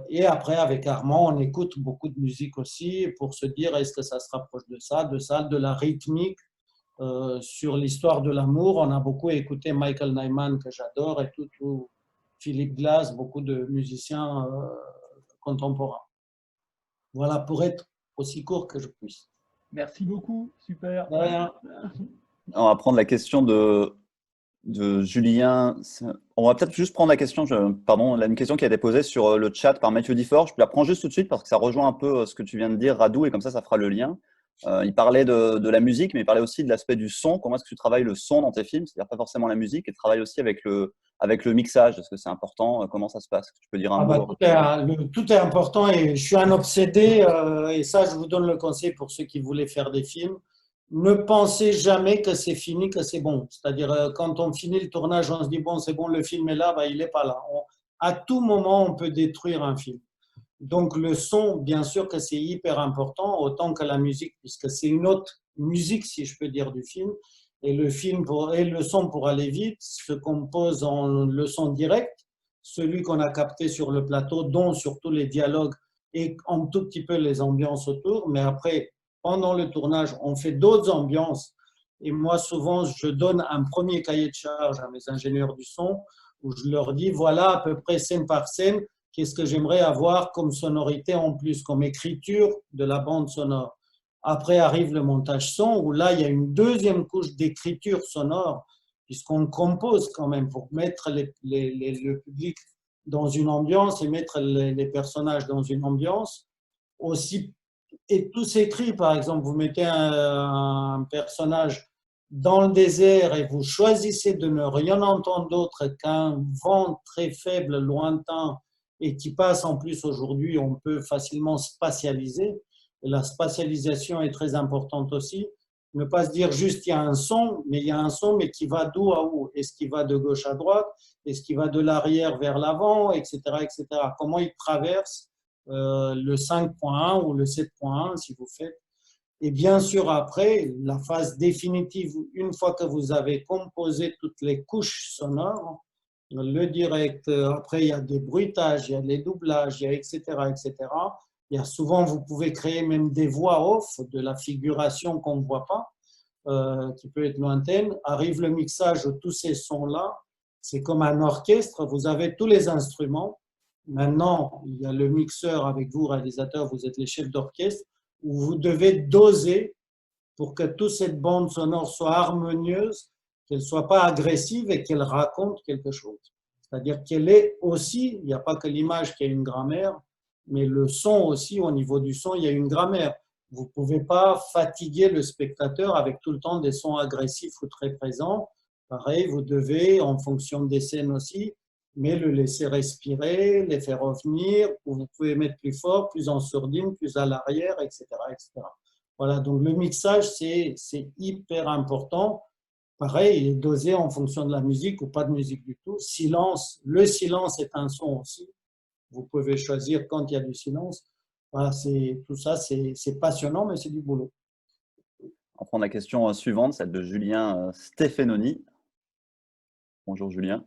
Et après, avec Armand, on écoute beaucoup de musique aussi pour se dire est-ce que ça se rapproche de ça, de la rythmique. Sur l'histoire de l'amour, on a beaucoup écouté Michael Nyman, que j'adore, et tout Philip Glass, beaucoup de musiciens contemporains. Voilà, pour être aussi court que je puisse. Merci beaucoup, super. De rien. On va prendre la question de Julien. On va peut-être juste prendre la question, une question qui a été posée sur le chat par Mathieu Difford. Je la prends juste tout de suite parce que ça rejoint un peu ce que tu viens de dire, Radou, et comme ça fera le lien. Il parlait de la musique, mais il parlait aussi de l'aspect du son. Comment est-ce que tu travailles le son dans tes films? C'est-à-dire pas forcément la musique, et travaille aussi avec le mixage. Est-ce que c'est important? Comment ça se passe? Tu peux dire un mot? Tout est important et je suis un obsédé. Et ça, je vous donne le conseil pour ceux qui voulaient faire des films. Ne pensez jamais que c'est fini, que c'est bon. C'est-à-dire, quand on finit le tournage, on se dit, bon, c'est bon, le film est là, il n'est pas là. À tout moment, on peut détruire un film. Donc, le son, bien sûr que c'est hyper important, autant que la musique, puisque c'est une autre musique, si je peux dire, du film. Et le son, pour aller vite, se compose en le son direct, celui qu'on a capté sur le plateau, dont surtout les dialogues et un tout petit peu les ambiances autour. Mais après, pendant le tournage, on fait d'autres ambiances. Et moi, souvent, je donne un premier cahier de charge à mes ingénieurs du son, où je leur dis, voilà, à peu près scène par scène, qu'est-ce que j'aimerais avoir comme sonorité en plus, comme écriture de la bande sonore. Après arrive le montage son, où là, il y a une deuxième couche d'écriture sonore, puisqu'on compose quand même pour mettre le public dans une ambiance et mettre les personnages dans une ambiance. Aussi, et tout s'écrit, par exemple, vous mettez un personnage dans le désert et vous choisissez de ne rien entendre d'autre qu'un vent très faible, lointain, et qui passe en plus aujourd'hui, on peut facilement spatialiser. Et la spatialisation est très importante aussi. Ne pas se dire juste il y a un son, mais il y a un son, mais qui va d'où à où? Est-ce qu'il va de gauche à droite? Est-ce qu'il va de l'arrière vers l'avant, etc., etc. Comment il traverse le 5.1 ou le 7.1 si vous faites. Et bien sûr, après, la phase définitive, une fois que vous avez composé toutes les couches sonores, le direct, après il y a des bruitages, il y a les doublages, il y a etc., etc. Il y a souvent, vous pouvez créer même des voix off, de la figuration qu'on ne voit pas, qui peut être lointaine. Arrive le mixage de tous ces sons-là. C'est comme un orchestre, vous avez tous les instruments. Maintenant, il y a le mixeur avec vous, réalisateur, vous êtes les chefs d'orchestre, où vous devez doser pour que toute cette bande sonore soit harmonieuse, qu'elle ne soit pas agressive et qu'elle raconte quelque chose. C'est-à-dire qu'elle est aussi, il n'y a pas que l'image qui a une grammaire, mais le son aussi, au niveau du son, il y a une grammaire. Vous ne pouvez pas fatiguer le spectateur avec tout le temps des sons agressifs ou très présents. Pareil, vous devez, en fonction des scènes aussi, mais le laisser respirer, les faire revenir, ou vous pouvez mettre plus fort, plus en sourdine, plus à l'arrière, etc., etc. Voilà, donc le mixage, c'est hyper important. Pareil, il est dosé en fonction de la musique ou pas de musique du tout. Silence, le silence est un son aussi. Vous pouvez choisir quand il y a du silence. Voilà, tout ça, c'est passionnant, mais c'est du boulot. On prend la question suivante, celle de Julien Stéphenoni. Bonjour Julien.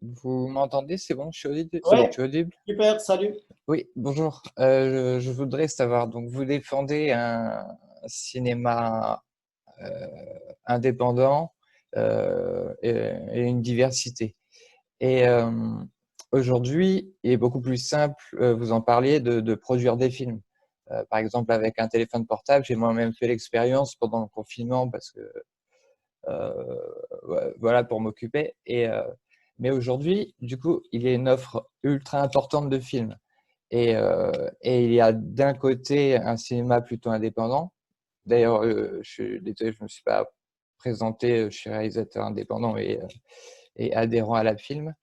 Vous m'entendez? C'est bon, je suis audible? Oui, Je suis audible? super, salut. Oui, bonjour. Je voudrais savoir, donc vous défendez un cinéma indépendant et une diversité. Et aujourd'hui, il est beaucoup plus simple, vous en parliez, de produire des films. Par exemple, avec un téléphone portable, j'ai moi-même fait l'expérience pendant le confinement parce que voilà, pour m'occuper. Mais aujourd'hui, du coup, il y a une offre ultra importante de films. Et il y a d'un côté un cinéma plutôt indépendant. D'ailleurs, je suis désolé, je ne me suis pas présenté, je suis réalisateur indépendant et adhérent à la film.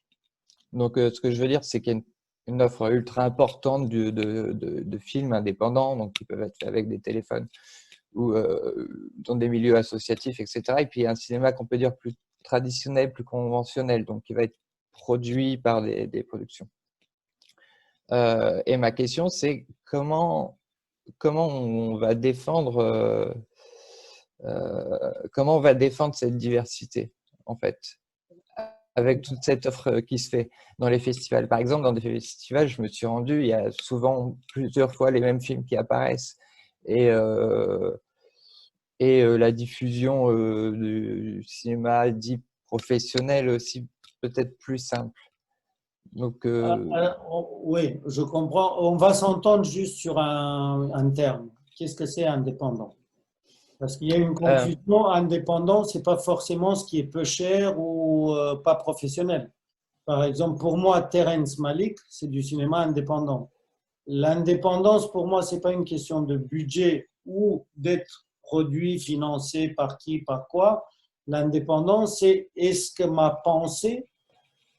Donc, ce que je veux dire, c'est qu'il y a une offre ultra importante de films indépendants, donc qui peuvent être faits avec des téléphones ou dans des milieux associatifs, etc. Et puis, il y a un cinéma qu'on peut dire plus traditionnel, plus conventionnel, donc qui va être produit par des productions. Et ma question, c'est comment on va défendre cette diversité, en fait, avec toute cette offre qui se fait dans les festivals. Par exemple, dans des festivals, je me suis rendu, il y a souvent plusieurs fois les mêmes films qui apparaissent et la diffusion du cinéma dit professionnel aussi peut-être plus simple. Donc, oui, je comprends. On va s'entendre juste sur un terme. Qu'est-ce que c'est indépendant? Parce qu'il y a une confusion. Indépendant, ce n'est pas forcément ce qui est peu cher ou pas professionnel. Par exemple, pour moi, Terrence Malick, c'est du cinéma indépendant. L'indépendance, pour moi, ce n'est pas une question de budget ou d'être produit, financé par qui, par quoi. L'indépendance, c'est est-ce que ma pensée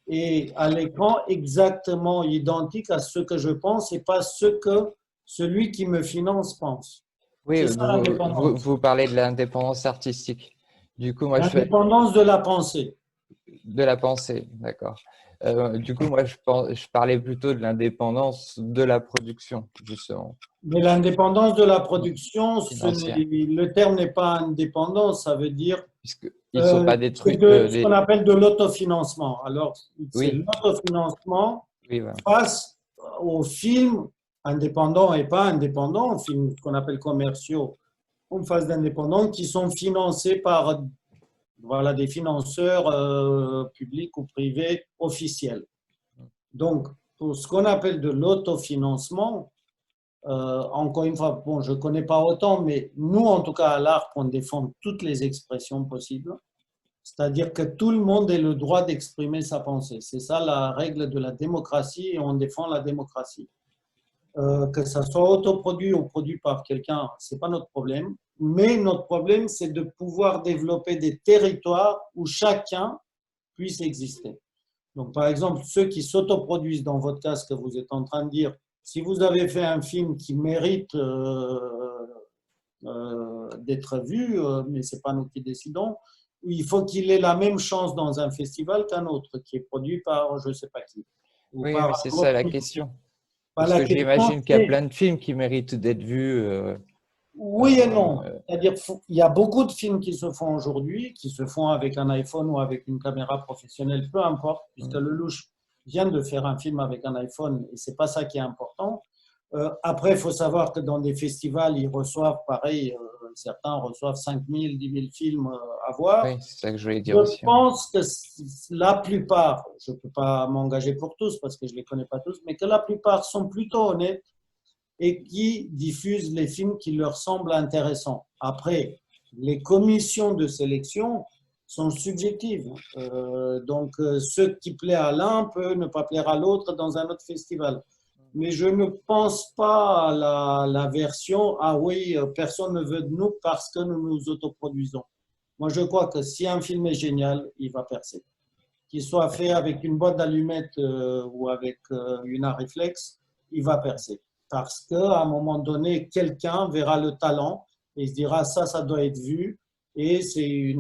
est à l'écran exactement identique à ce que je pense et pas ce que celui qui me finance pense. oui, C'est ça l'indépendance. vous parlez de l'indépendance artistique. Du coup, moi, l'indépendance de la pensée. De la pensée, d'accord. Du coup, moi, je parlais plutôt de l'indépendance de la production, justement. Mais l'indépendance de la production, le terme n'est pas indépendance, ça veut dire ils sont pas des trucs, ce qu'on appelle de l'autofinancement. Alors, c'est l'autofinancement face aux films indépendants et pas indépendants, films qu'on appelle commerciaux, en phase d'indépendants, qui sont financés par des financeurs publics ou privés officiels. Donc, pour ce qu'on appelle de l'autofinancement, encore une fois, bon, je ne connais pas autant, mais nous, en tout cas, à l'ARC, on défend toutes les expressions possibles. C'est-à-dire que tout le monde ait le droit d'exprimer sa pensée. C'est ça la règle de la démocratie et on défend la démocratie. Que ça soit autoproduit ou produit par quelqu'un, ce n'est pas notre problème. Mais notre problème, c'est de pouvoir développer des territoires où chacun puisse exister. Donc, par exemple, ceux qui s'autoproduisent, dans votre cas, ce que vous êtes en train de dire, si vous avez fait un film qui mérite d'être vu, mais ce n'est pas nous qui décidons, il faut qu'il ait la même chance dans un festival qu'un autre, qui est produit par je ne sais pas qui. ou Oui, par mais un c'est autre ça la milieu. question. Bah, Parce la que question, j'imagine qu'il y a c'est plein de films qui méritent d'être vus. oui et non. Euh, C'est-à-dire, il y a beaucoup de films qui se font aujourd'hui, qui se font avec un iPhone ou avec une caméra professionnelle, peu importe, puisque Lelouch vient de faire un film avec un iPhone et c'est pas ça qui est important. Après, il faut savoir que dans des festivals, ils reçoivent, pareil, certains reçoivent 5 000, 10 000 films à voir. oui, c'est ça que je voulais dire Je aussi. Oui. pense que la plupart, je ne peux pas m'engager pour tous parce que je ne les connais pas tous, mais que la plupart sont plutôt honnêtes et qui diffusent les films qui leur semblent intéressants. Après, les commissions de sélection sont subjectives. Ce qui plaît à l'un peut ne pas plaire à l'autre dans un autre festival. Mais je ne pense pas à la version « Ah oui, personne ne veut de nous parce que nous nous autoproduisons ». Moi, je crois que si un film est génial, il va percer. Qu'il soit fait avec une boîte d'allumettes ou avec une Arriflex, il va percer. Parce qu'à un moment donné, quelqu'un verra le talent et se dira ça doit être vu. Et c'est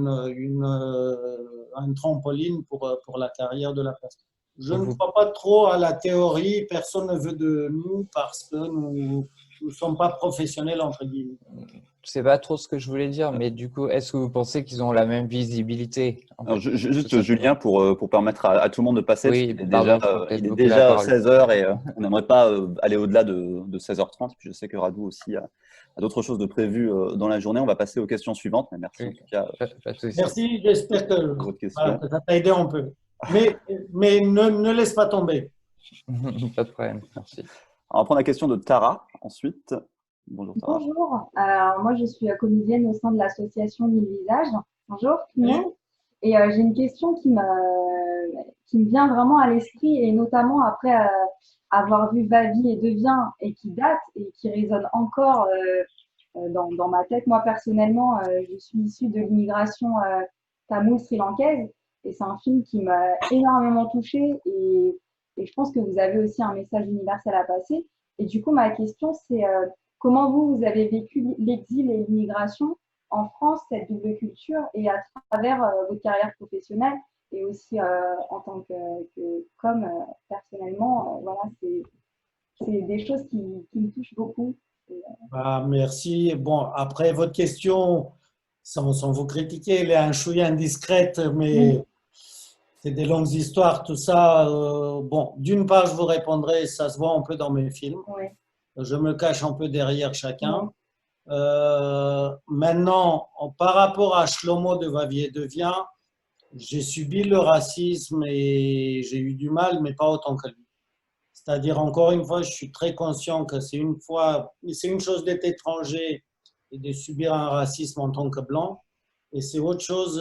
un trampoline pour la carrière de la personne. Je ne crois pas trop à la théorie, personne ne veut de nous parce que nous ne sommes pas professionnels, entre guillemets. C'est pas trop ce que je voulais dire, mais du coup, est-ce que vous pensez qu'ils ont la même visibilité en Alors, fait, juste, tout Julien, simplement. pour permettre à tout le monde de passer, parce Oui, qu'il est pardon, déjà, je prends peut-être il est beaucoup la déjà parole. 16h et on n'aimerait pas aller au-delà de 16h30. Puis je sais que Radou aussi a d'autres choses de prévues dans la journée. On va passer aux questions suivantes, mais merci en Oui, tout cas pas de souci. Merci, j'espère que, pour votre voilà, question. que ça t'a aidé un peu. Mais ne laisse pas tomber. Pas de problème, merci. On va prendre la question de Tara ensuite. Bonjour Tara. Bonjour, moi je suis comédienne au sein de l'association Mille Visages. Bonjour tout le monde. Et j'ai une question qui me vient vraiment à l'esprit et notamment après avoir vu Va, vie et devient et qui date et qui résonne encore dans ma tête. Moi personnellement, je suis issue de l'immigration tamoule sri-lankaise et c'est un film qui m'a énormément touchée et je pense que vous avez aussi un message universel à passer. Et du coup, ma question c'est comment vous avez vécu l'exil et l'immigration en France, cette double culture, et à travers votre carrière professionnelle et aussi en tant qu'homme personnellement, voilà, c'est des choses qui me touchent beaucoup. Merci. Bon, après votre question, sans vous critiquer, elle est un chouïa indiscrète, mais c'est des longues histoires, tout ça. Bon, d'une part, je vous répondrai, ça se voit un peu dans mes films. Oui. Je me cache un peu derrière chacun. Maintenant, par rapport à Shlomo de Va, vie et devient, j'ai subi le racisme et j'ai eu du mal, mais pas autant que lui. C'est-à-dire, encore une fois, je suis très conscient que c'est une chose d'être étranger et de subir un racisme en tant que blanc, et c'est autre chose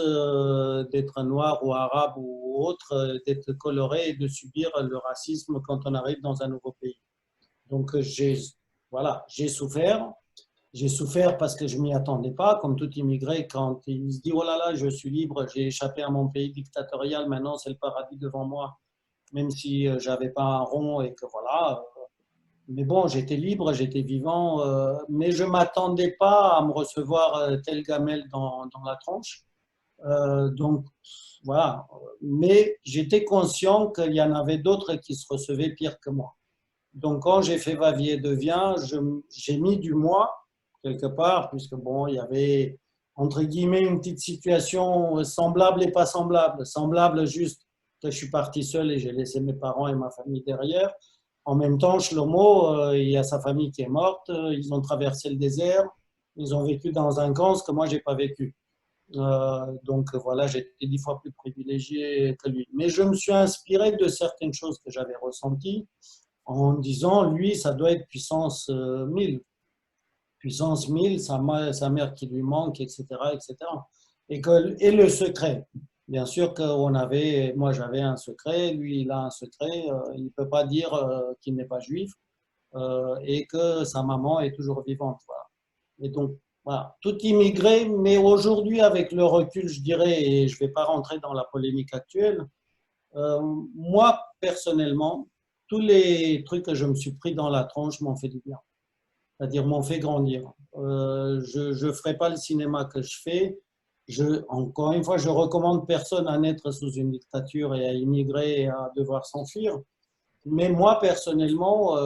d'être noir ou arabe ou autre, d'être coloré et de subir le racisme quand on arrive dans un nouveau pays. Donc, j'ai souffert. J'ai souffert parce que je ne m'y attendais pas, comme tout immigré, quand il se dit « Oh là là, je suis libre, j'ai échappé à mon pays dictatorial, maintenant c'est le paradis devant moi », même si je n'avais pas un rond et que voilà. Mais bon, j'étais libre, j'étais vivant, mais je ne m'attendais pas à me recevoir tel gamelle dans la tronche. Donc, voilà. Mais j'étais conscient qu'il y en avait d'autres qui se recevaient pire que moi. Donc, quand j'ai fait Va, vie et devient, j'ai mis du moi quelque part, puisque bon, il y avait entre guillemets une petite situation semblable et pas semblable. Semblable juste que je suis parti seul et j'ai laissé mes parents et ma famille derrière. En même temps, Shlomo, il y a sa famille qui est morte, ils ont traversé le désert, ils ont vécu dans un camp, ce que moi, je n'ai pas vécu. Donc voilà, j'étais 10 fois plus privilégié que lui. Mais je me suis inspiré de certaines choses que j'avais ressenties en disant, lui, ça doit être puissance 1000. Puissance 1000, sa mère qui lui manque, etc. etc. Et le secret. Bien sûr que moi j'avais un secret, lui il a un secret, il ne peut pas dire qu'il n'est pas juif et que sa maman est toujours vivante. Voilà. Et donc, voilà, tout immigré, mais aujourd'hui avec le recul, je dirais, et je ne vais pas rentrer dans la polémique actuelle, moi personnellement, tous les trucs que je me suis pris dans la tronche m'ont fait du bien. C'est-à-dire m'ont fait grandir. Je ne ferai pas le cinéma que je fais. Encore une fois, je recommande personne à naître sous une dictature et à immigrer et à devoir s'enfuir. Mais moi, personnellement,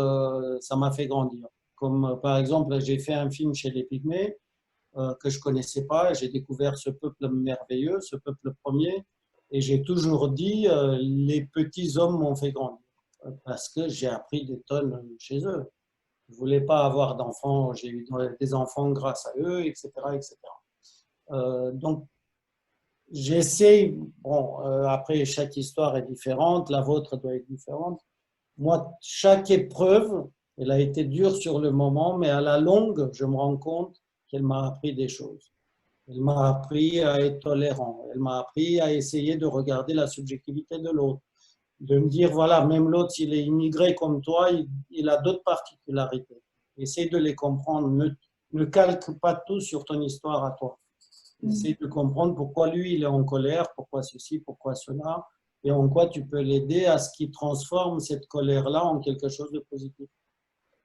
ça m'a fait grandir. Comme par exemple, j'ai fait un film chez les Pygmées que je connaissais pas. J'ai découvert ce peuple merveilleux, ce peuple premier. Et j'ai toujours dit, les petits hommes m'ont fait grandir. Parce que j'ai appris des tonnes chez eux. Je voulais pas avoir d'enfants, j'ai eu des enfants grâce à eux, etc., etc. Donc, j'essaie, bon, après, chaque histoire est différente, la vôtre doit être différente. Moi, chaque épreuve, elle a été dure sur le moment, mais à la longue, je me rends compte qu'elle m'a appris des choses. Elle m'a appris à être tolérant. Elle m'a appris à essayer de regarder la subjectivité de l'autre. De me dire, voilà, même l'autre, s'il est immigré comme toi, il a d'autres particularités. Essaye de les comprendre. Ne calque pas tout sur ton histoire à toi. Essaye de comprendre pourquoi lui, il est en colère, pourquoi ceci, pourquoi cela, et en quoi tu peux l'aider à ce qu'il transforme cette colère-là en quelque chose de positif.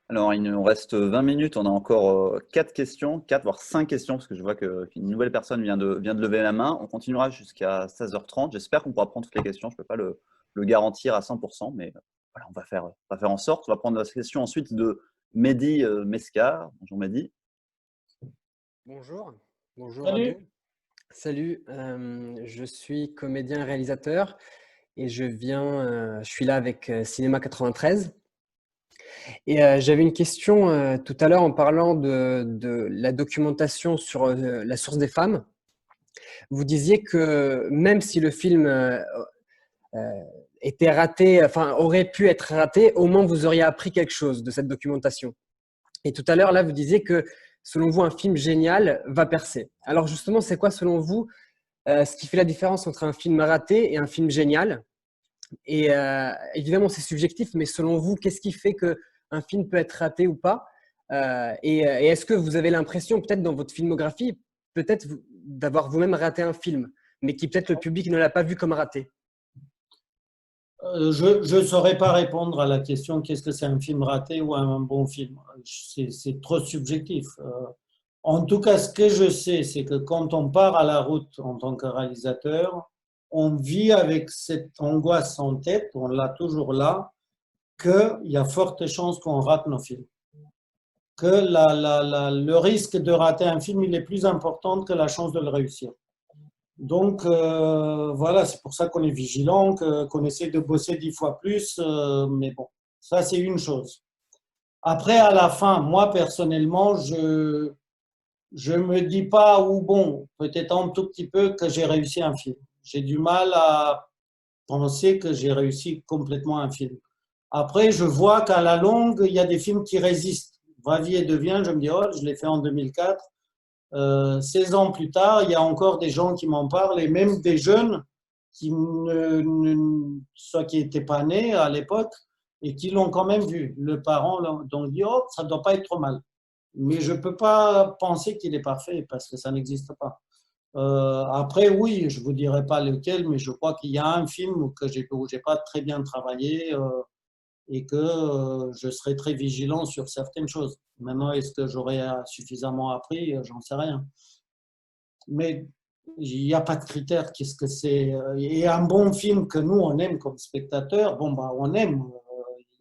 Alors, il nous reste 20 minutes. On a encore 4 questions, 4 voire 5 questions, parce que je vois qu'une nouvelle personne vient de lever la main. On continuera jusqu'à 16h30. J'espère qu'on pourra prendre toutes les questions. Je ne peux pas le garantir à 100%, mais voilà, on va faire en sorte. On va prendre la question ensuite de Mehdi Mescar. Bonjour Mehdi. Bonjour, bonjour à Salut. vous. Salut, je suis comédien et réalisateur et je suis là avec Cinéma 93. Et j'avais une question tout à l'heure en parlant de la documentation sur la source des femmes. Vous disiez que même si le film était raté, enfin aurait pu être raté, au moins vous auriez appris quelque chose de cette documentation. Et tout à l'heure, là, vous disiez que selon vous, un film génial va percer. Alors justement, c'est quoi selon vous ce qui fait la différence entre un film raté et un film génial? Et évidemment, c'est subjectif, mais selon vous, qu'est-ce qui fait qu'un film peut être raté ou pas? Et est-ce que vous avez l'impression, peut-être dans votre filmographie, peut-être d'avoir vous-même raté un film, mais qui peut-être le public ne l'a pas vu comme raté? Je ne saurais pas répondre à la question qu'est-ce que c'est un film raté ou un bon film. C'est trop subjectif. En tout cas, ce que je sais, c'est que quand on part à la route en tant que réalisateur, on vit avec cette angoisse en tête, on l'a toujours là, qu'il y a forte chance qu'on rate nos films. Que le risque de rater un film, il est plus important que la chance de le réussir. Donc, voilà, c'est pour ça qu'on est vigilant, qu'on essaie de bosser 10 fois plus, mais bon, ça c'est une chose. Après, à la fin, moi personnellement, je me dis pas, ou bon, peut-être un tout petit peu que j'ai réussi un film. J'ai du mal à penser que j'ai réussi complètement un film. Après, je vois qu'à la longue, il y a des films qui résistent. Va-vie et devient, je me dis, oh, je l'ai fait en 2004. 16 ans plus tard, il y a encore des gens qui m'en parlent et même des jeunes qui soit qui n'étaient pas nés à l'époque et qui l'ont quand même vu. Le parent donc dit oh ça doit pas être trop mal, mais je peux pas penser qu'il est parfait parce que ça n'existe pas. Après oui, je vous dirai pas lequel, mais je crois qu'il y a un film où j'ai pas très bien travaillé. Et que je serai très vigilant sur certaines choses. Maintenant, est-ce que j'aurai suffisamment appris? J'en sais rien. Mais il n'y a pas de critère. Qu'est-ce que c'est? Et un bon film que nous, on aime comme spectateurs, bon, bah, on aime.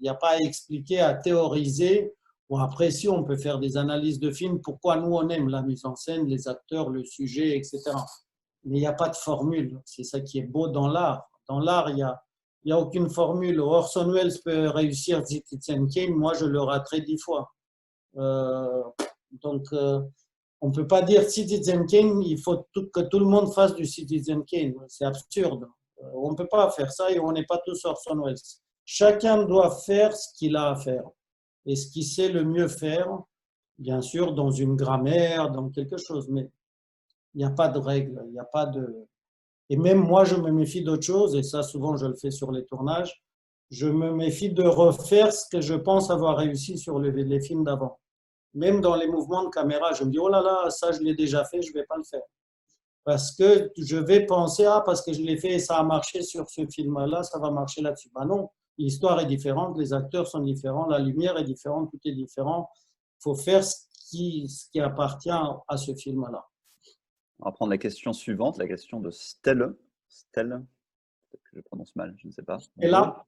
Il n'y a pas à expliquer, à théoriser. Bon, après, si on peut faire des analyses de films, pourquoi nous, on aime la mise en scène, les acteurs, le sujet, etc. Mais il n'y a pas de formule. C'est ça qui est beau dans l'art. Dans l'art, il n'y a aucune formule. Orson Welles peut réussir Citizen Kane, moi je le raterai 10 fois. Donc, on ne peut pas dire Citizen Kane, il faut que tout le monde fasse du Citizen Kane. C'est absurde. On ne peut pas faire ça et on n'est pas tous Orson Welles. Chacun doit faire ce qu'il a à faire et ce qu'il sait le mieux faire, bien sûr, dans une grammaire, dans quelque chose, mais il n'y a pas de règle, il n'y a pas de… Et même moi, je me méfie d'autre chose, et ça, souvent, je le fais sur les tournages. Je me méfie de refaire ce que je pense avoir réussi sur les films d'avant. Même dans les mouvements de caméra, je me dis, oh là là, ça, je l'ai déjà fait, je ne vais pas le faire. Parce que je vais penser, ah, parce que je l'ai fait et ça a marché sur ce film-là, ça va marcher là-dessus. Ben non, l'histoire est différente, les acteurs sont différents, la lumière est différente, tout est différent. Il faut faire ce qui appartient à ce film-là. On va prendre la question suivante, la question de Stella. Stella, peut-être que je prononce mal, je ne sais pas. Et là,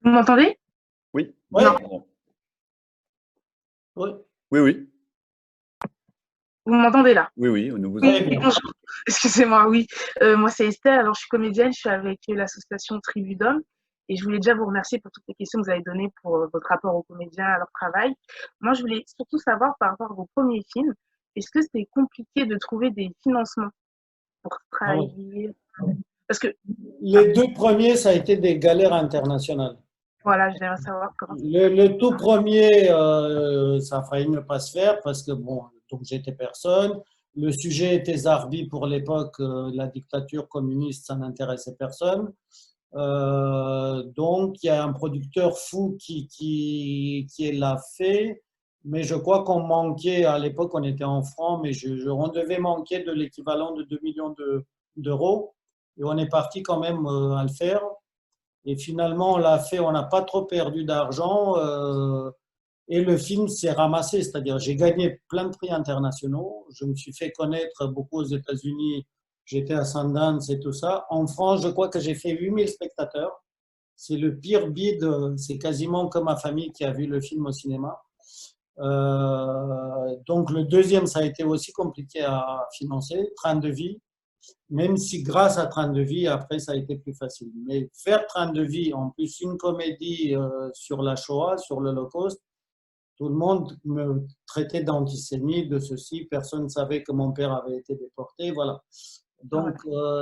Vous m'entendez? Oui. Oui. Pardon. Oui. Oui, oui. Vous m'entendez là? Oui, oui, nous vous Oui, entendons. bonjour. Excusez-moi, oui. Moi, c'est Estelle. Alors, je suis comédienne. Je suis avec l'association Tribu d'Hommes. Et je voulais déjà vous remercier pour toutes les questions que vous avez données pour votre rapport aux comédiens, à leur travail. Moi, je voulais surtout savoir par rapport à vos premiers films, est-ce que c'était compliqué de trouver des financements pour Ah ouais. travailler? Parce que, Les 2 premiers, ça a été des galères internationales. voilà, je voulais savoir comment ça. Le tout premier, ça a failli ne pas se faire parce que, bon, donc j'étais personne. Le sujet était Zarbi pour l'époque, la dictature communiste, ça n'intéressait personne. Donc, il y a un producteur fou qui l'a fait, mais je crois qu'on manquait, à l'époque, on était en francs, mais on devait manquer de l'équivalent de 2 millions d'euros. Et on est parti quand même à le faire. Et finalement, on l'a fait, on n'a pas trop perdu d'argent et le film s'est ramassé. C'est-à-dire, j'ai gagné plein de prix internationaux. Je me suis fait connaître beaucoup aux États-Unis. J'étais à Sundance et tout ça. En France, je crois que j'ai fait 8000 spectateurs. C'est le pire bid. C'est quasiment comme ma famille qui a vu le film au cinéma. Donc, le deuxième, ça a été aussi compliqué à financer. Train de vie. Même si grâce à Train de vie, après, ça a été plus facile. Mais faire Train de vie, en plus une comédie sur la Shoah, sur l'Holocauste, tout le monde me traitait d'antisémite, de ceci. Personne ne savait que mon père avait été déporté. Voilà. Donc,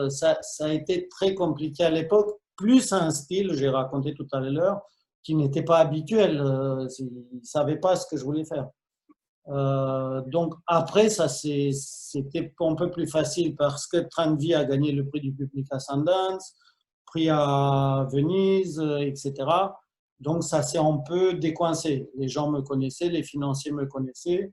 ça a été très compliqué à l'époque. Plus un style, j'ai raconté tout à l'heure, qui n'était pas habituel. Ils ne savaient pas ce que je voulais faire. Donc après, ça c'était un peu plus facile parce que Train de vie a gagné le prix du public à Sundance, prix à Venise, etc. Donc ça s'est un peu décoincé. Les gens me connaissaient, les financiers me connaissaient.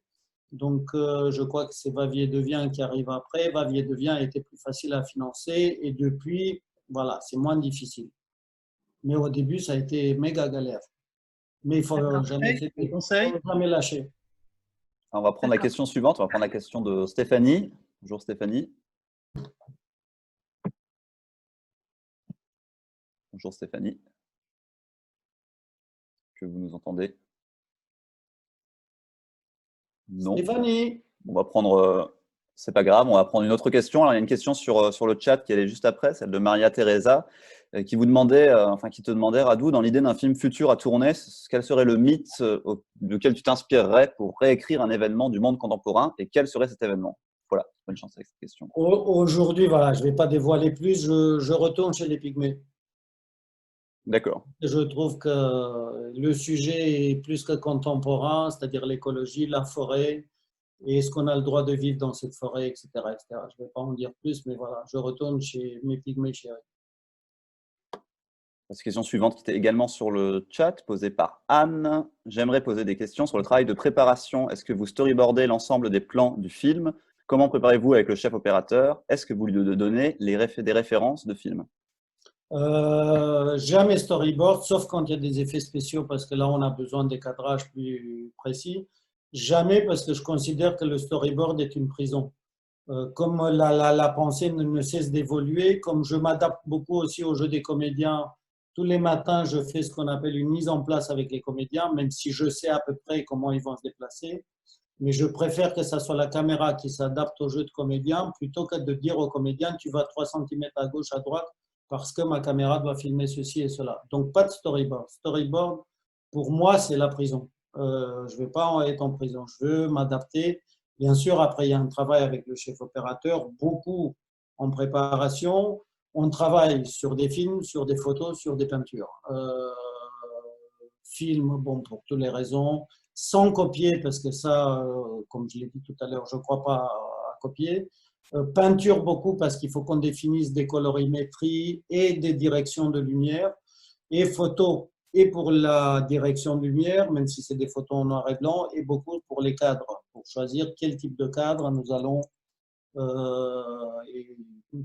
Donc je crois que c'est Va-Vie et Devient qui arrive après. Va-Vie et Devient était plus facile à financer et depuis, voilà, c'est moins difficile. Mais au début, ça a été méga galère. Mais il faut jamais lâcher. On va prendre la question suivante. On va prendre la question de Stéphanie. Bonjour Stéphanie. Bonjour Stéphanie. Que vous nous entendez? Non. Stéphanie. On va prendre. C'est pas grave. On va prendre une autre question. Alors, il y a une question sur le chat qui allait juste après, celle de Maria Teresa, qui vous demandait, qui te demandait, Radou, dans l'idée d'un film futur à tourner, quel serait le mythe duquel tu t'inspirerais pour réécrire un événement du monde contemporain et quel serait cet événement? Voilà, bonne chance avec cette question. Aujourd'hui, voilà, je ne vais pas dévoiler plus, je retourne chez les Pygmées. D'accord. Je trouve que le sujet est plus que contemporain, c'est-à-dire l'écologie, la forêt, et est-ce qu'on a le droit de vivre dans cette forêt, etc. etc. Je ne vais pas en dire plus, mais voilà, je retourne chez mes Pygmées chéris. La question suivante qui était également sur le chat, posée par Anne. J'aimerais poser des questions sur le travail de préparation. Est-ce que vous storyboardez l'ensemble des plans du film? Comment préparez-vous avec le chef opérateur? Est-ce que vous lui donnez des références de films? Jamais storyboard, sauf quand il y a des effets spéciaux, parce que là, on a besoin des cadrages plus précis. Jamais, parce que je considère que le storyboard est une prison. Comme la pensée ne cesse d'évoluer, comme je m'adapte beaucoup aussi au jeu des comédiens, tous les matins, je fais ce qu'on appelle une mise en place avec les comédiens, même si je sais à peu près comment ils vont se déplacer. Mais je préfère que ce soit la caméra qui s'adapte au jeu de comédien plutôt que de dire au comédien, tu vas 3 cm à gauche, à droite, parce que ma caméra doit filmer ceci et cela. Donc, pas de storyboard. Storyboard, pour moi, c'est la prison. Je ne vais pas être en prison. Je veux m'adapter. Bien sûr, après, il y a un travail avec le chef opérateur, beaucoup en préparation. On travaille sur des films, sur des photos, sur des peintures. Films, bon, pour toutes les raisons, sans copier, parce que ça, comme je l'ai dit tout à l'heure, je ne crois pas à copier. Peinture beaucoup, parce qu'il faut qu'on définisse des colorimétries et des directions de lumière. Et photos, et pour la direction de lumière, même si c'est des photos en noir et blanc, et beaucoup pour les cadres, pour choisir quel type de cadre nous allons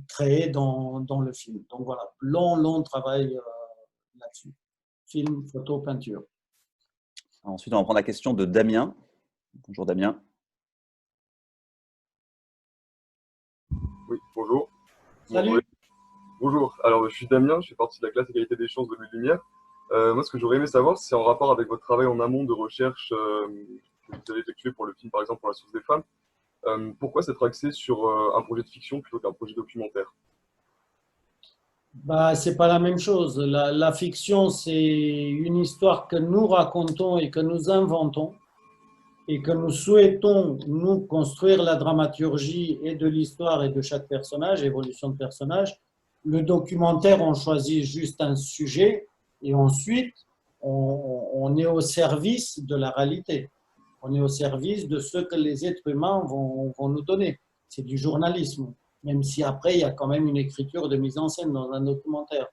créé dans le film. Donc voilà, long travail là-dessus. Film, photo, peinture. Ensuite, on va prendre la question de Damien. Bonjour Damien. Oui, bonjour. Salut. Bonjour, alors je suis Damien, je fais partie de la classe égalité des chances de Lumière. Moi, ce que j'aurais aimé savoir, c'est en rapport avec votre travail en amont de recherche que vous avez effectué pour le film, par exemple, pour La source des femmes. Pourquoi s'être axé sur un projet de fiction plutôt qu'un projet documentaire? Bah, c'est pas la même chose. La fiction, c'est une histoire que nous racontons et que nous inventons et que nous souhaitons, nous, construire la dramaturgie et de l'histoire et de chaque personnage, évolution de personnage. Le documentaire, on choisit juste un sujet et ensuite, on est au service de la réalité. On est au service de ce que les êtres humains vont nous donner. C'est du journalisme, même si après, il y a quand même une écriture de mise en scène dans un documentaire.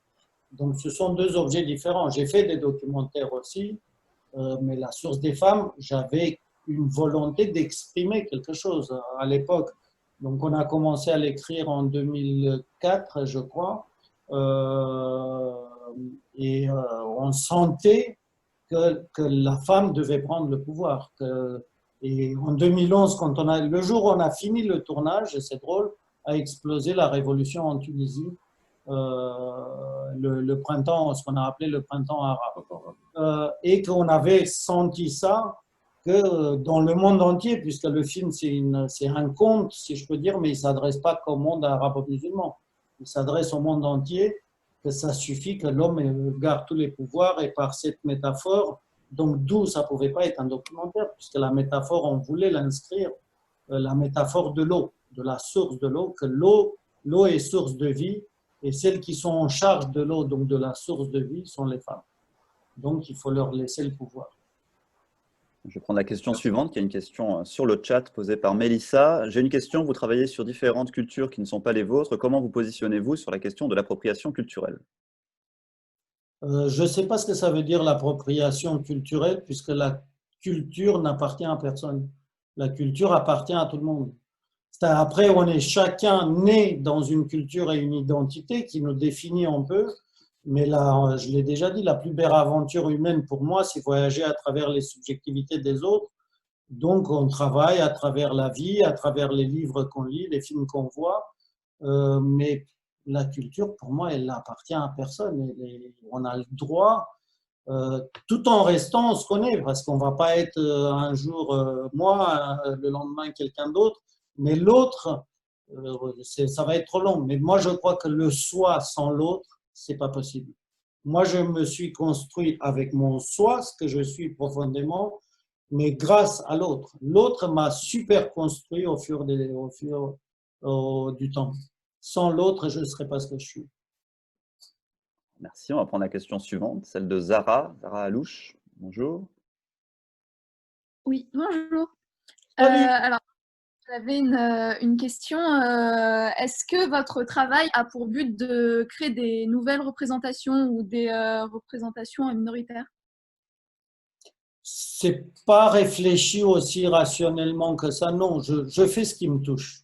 Donc, ce sont deux objets différents. J'ai fait des documentaires aussi, mais La source des femmes, j'avais une volonté d'exprimer quelque chose à l'époque. Donc, on a commencé à l'écrire en 2004, je crois, et on sentait que la femme devait prendre le pouvoir. Et en 2011, le jour où on a fini le tournage, et c'est drôle, a explosé la révolution en Tunisie, le printemps, ce qu'on a appelé le printemps arabe. Et qu'on avait senti ça que dans le monde entier, puisque le film c'est un conte, si je peux dire, mais il ne s'adresse pas qu'au monde arabo-musulman. Il s'adresse au monde entier, que ça suffit que l'homme garde tous les pouvoirs, et par cette métaphore, donc d'où ça ne pouvait pas être un documentaire, puisque la métaphore, on voulait l'inscrire, la métaphore de l'eau, de la source de l'eau, que l'eau est source de vie, et celles qui sont en charge de l'eau, donc de la source de vie, sont les femmes. Donc il faut leur laisser le pouvoir. Je vais prendre la question suivante, qui est une question sur le chat posée par Mélissa. J'ai une question, vous travaillez sur différentes cultures qui ne sont pas les vôtres. Comment vous positionnez-vous sur la question de l'appropriation culturelle? Je ne sais pas ce que ça veut dire l'appropriation culturelle, puisque la culture n'appartient à personne. La culture appartient à tout le monde. Après, on est chacun né dans une culture et une identité qui nous définit un peu. Mais là, je l'ai déjà dit, la plus belle aventure humaine pour moi, c'est voyager à travers les subjectivités des autres. Donc, on travaille à travers la vie, à travers les livres qu'on lit, les films qu'on voit. Mais la culture, pour moi, elle n'appartient à personne. On a le droit, tout en restant ce qu'on est, parce qu'on ne va pas être un jour moi, le lendemain quelqu'un d'autre. Mais l'autre, ça va être trop long. Mais moi, je crois que le soi sans l'autre, c'est pas possible. Moi, je me suis construit avec mon soi, ce que je suis profondément, mais grâce à l'autre. L'autre m'a super construit au fur du temps. Sans l'autre, je ne serais pas ce que je suis. Merci. On va prendre la question suivante, celle de Zara Alouche. Bonjour. Oui, bonjour. Alors, j'avais une question. Est-ce que votre travail a pour but de créer des nouvelles représentations ou des représentations minoritaires? C'est pas réfléchi aussi rationnellement que ça. Non, je fais ce qui me touche.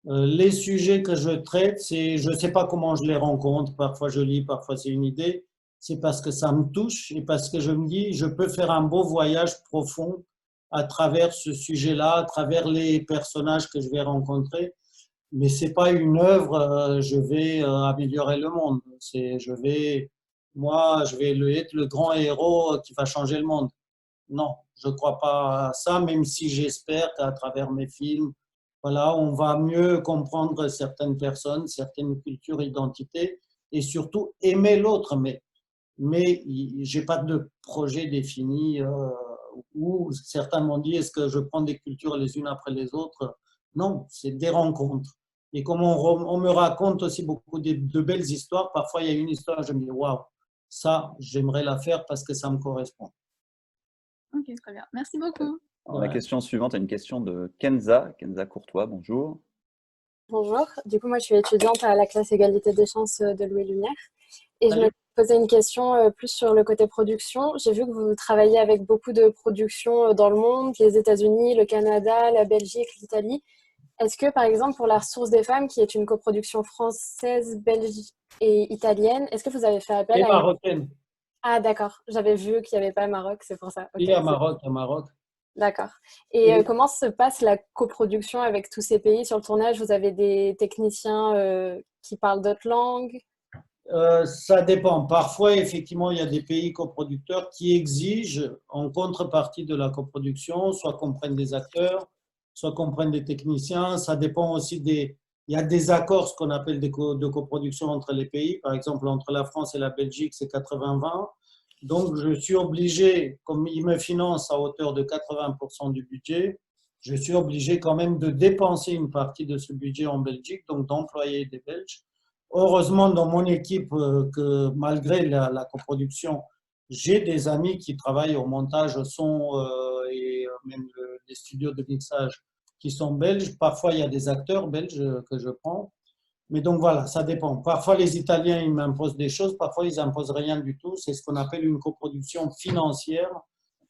Les sujets que je traite, je ne sais pas comment je les rencontre. Parfois je lis, parfois c'est une idée. C'est parce que ça me touche et parce que je me dis, je peux faire un beau voyage profond à travers ce sujet-là, à travers les personnages que je vais rencontrer. Mais ce n'est pas une œuvre, je vais améliorer le monde. Moi, je vais être le grand héros qui va changer le monde. Non, je ne crois pas à ça, même si j'espère qu'à travers mes films, voilà, on va mieux comprendre certaines personnes, certaines cultures, identités, et surtout aimer l'autre. Mais je n'ai pas de projet défini où certains m'ont dit, est-ce que je prends des cultures les unes après les autres? Non, c'est des rencontres. Et comme on me raconte aussi beaucoup de belles histoires, parfois il y a une histoire, je me dis, waouh, ça, j'aimerais la faire parce que ça me correspond. Ok, très bien. Merci beaucoup. Alors, la question suivante est une question de Kenza Courtois. Bonjour. Bonjour. Du coup, moi, je suis étudiante à la classe égalité des chances de Louis Lumière. Et je me posais une question plus sur le côté production. J'ai vu que vous travaillez avec beaucoup de productions dans le monde, les États-Unis, le Canada, la Belgique, l'Italie. Est-ce que, par exemple, pour La Source des femmes, qui est une coproduction française, belge et italienne, est-ce que vous avez fait appel et à... marocaine. Ah, d'accord. J'avais vu qu'il n'y avait pas Maroc, c'est pour ça. Okay, et à Maroc. D'accord. Et comment se passe la coproduction avec tous ces pays sur le tournage? Vous avez des techniciens qui parlent d'autres langues? Ça dépend. Parfois, effectivement, il y a des pays coproducteurs qui exigent, en contrepartie de la coproduction, soit qu'on prenne des acteurs, soit qu'on prenne des techniciens. Ça dépend aussi des… Il y a des accords, ce qu'on appelle de coproduction entre les pays. Par exemple, entre la France et la Belgique, c'est 80-20. Donc, je suis obligé, comme ils me financent à hauteur de 80% du budget, je suis obligé quand même de dépenser une partie de ce budget en Belgique, donc d'employer des Belges. Heureusement, dans mon équipe, que malgré la coproduction, j'ai des amis qui travaillent au montage, au son et même les studios de mixage qui sont belges. Parfois, il y a des acteurs belges que je prends. Mais donc voilà, ça dépend. Parfois, les Italiens, ils m'imposent des choses, parfois, ils n'imposent rien du tout. C'est ce qu'on appelle une coproduction financière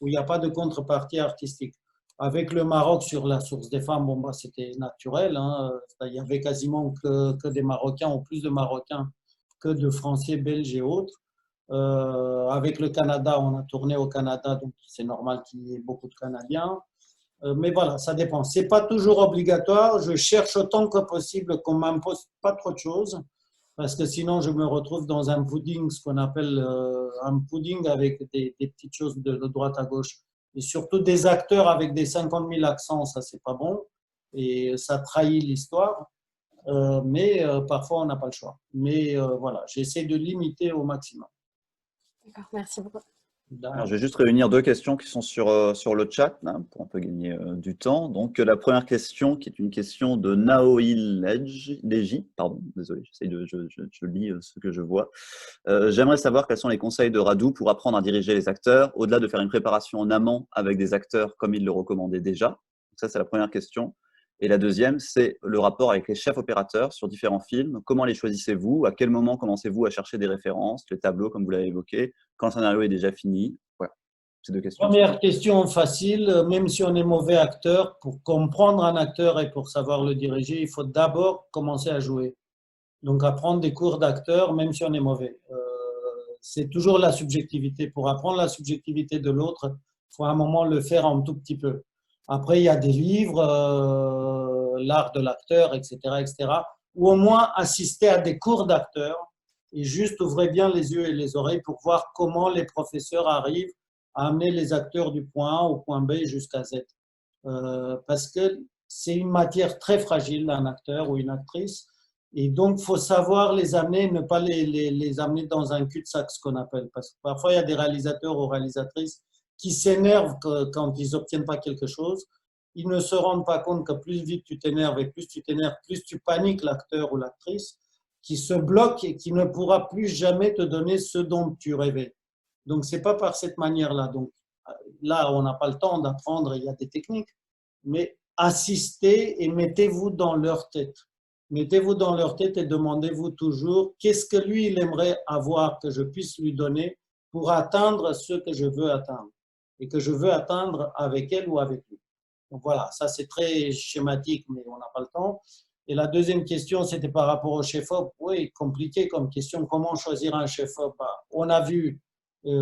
où il n'y a pas de contrepartie artistique. Avec le Maroc sur la source des femmes, bon, bah, c'était naturel. Hein. Il n'y avait quasiment que des Marocains, ou plus de Marocains que de Français, Belges et autres. Avec le Canada, on a tourné au Canada, donc c'est normal qu'il y ait beaucoup de Canadiens. Mais voilà, ça dépend. Ce n'est pas toujours obligatoire. Je cherche autant que possible qu'on ne m'impose pas trop de choses, parce que sinon je me retrouve dans un pudding, ce qu'on appelle un pudding avec des petites choses de droite à gauche. Et surtout des acteurs avec des 50 000 accents, ça c'est pas bon. Et ça trahit l'histoire. Mais parfois on n'a pas le choix. Mais voilà, j'essaie de limiter au maximum. D'accord, merci beaucoup. Alors, je vais juste réunir deux questions qui sont sur le chat, là, pour un peu gagner du temps. Donc, la première question, qui est une question de Naoïl Leji, pardon, désolé, je lis ce que je vois. J'aimerais savoir quels sont les conseils de Radu pour apprendre à diriger les acteurs, au-delà de faire une préparation en amont avec des acteurs comme il le recommandait déjà. Donc, ça, c'est la première question. Et la deuxième, c'est le rapport avec les chefs opérateurs sur différents films. Comment les choisissez-vous? À quel moment commencez-vous à chercher des références, les tableaux, comme vous l'avez évoqué? Quand le scénario est déjà fini? Voilà, ces deux questions. Première question facile, même si on est mauvais acteur, pour comprendre un acteur et pour savoir le diriger, il faut d'abord commencer à jouer. Donc, apprendre des cours d'acteur, même si on est mauvais. C'est toujours la subjectivité. Pour apprendre la subjectivité de l'autre, il faut à un moment le faire un tout petit peu. Après, il y a des livres, l'art de l'acteur, etc., etc., ou au moins assister à des cours d'acteurs et juste ouvrez bien les yeux et les oreilles pour voir comment les professeurs arrivent à amener les acteurs du point A au point B jusqu'à Z. Parce que c'est une matière très fragile, un acteur ou une actrice, et donc il faut savoir les amener, ne pas les amener dans un cul-de-sac, ce qu'on appelle. Parce que parfois, il y a des réalisateurs ou réalisatrices qui s'énervent quand ils n'obtiennent pas quelque chose. Ils ne se rendent pas compte que plus vite tu t'énerves et plus tu t'énerves, plus tu paniques l'acteur ou l'actrice, qui se bloque et qui ne pourra plus jamais te donner ce dont tu rêvais. Donc, ce n'est pas par cette manière-là. Donc, là, on n'a pas le temps d'apprendre, il y a des techniques, mais assistez et mettez-vous dans leur tête. Mettez-vous dans leur tête et demandez-vous toujours qu'est-ce que lui, il aimerait avoir que je puisse lui donner pour atteindre ce que je veux atteindre et que je veux atteindre avec elle ou avec lui. Donc voilà, ça c'est très schématique, mais on n'a pas le temps. Et la deuxième question, c'était par rapport au chef-op. Oui, compliqué comme question. Comment choisir un chef-op? On a vu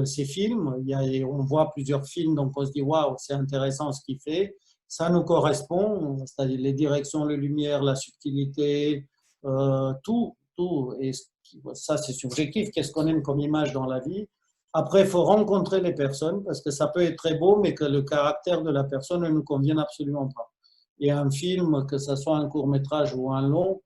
ces films, on voit plusieurs films, donc on se dit waouh, c'est intéressant ce qu'il fait. Ça nous correspond, c'est-à-dire les directions, les lumières, la subtilité, tout. Et ça, c'est subjectif. Qu'est-ce qu'on aime comme image dans la vie? Après, il faut rencontrer les personnes parce que ça peut être très beau, mais que le caractère de la personne ne nous convienne absolument pas. Et un film, que ce soit un court-métrage ou un long,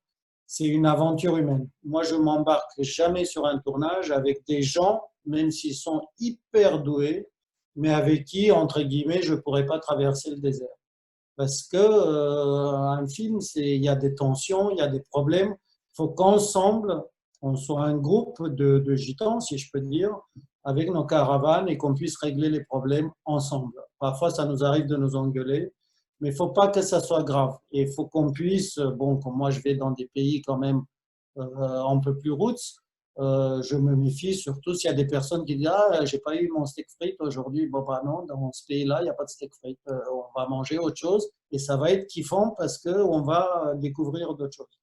c'est une aventure humaine. Moi, je ne m'embarque jamais sur un tournage avec des gens, même s'ils sont hyper doués, mais avec qui, entre guillemets, je ne pourrais pas traverser le désert. Parce qu'un film, il y a des tensions, il y a des problèmes. Il faut qu'ensemble, on soit un groupe de gitans, si je peux dire, avec nos caravanes et qu'on puisse régler les problèmes ensemble. Parfois, ça nous arrive de nous engueuler, mais il ne faut pas que ça soit grave. Et il faut qu'on puisse, bon, comme moi je vais dans des pays quand même un peu plus roots, je me méfie surtout s'il y a des personnes qui disent « Ah, j'ai pas eu mon steak frites aujourd'hui. » Bon, bah non, dans ce pays-là, il n'y a pas de steak frites. On va manger autre chose et ça va être kiffant parce qu'on va découvrir d'autres choses.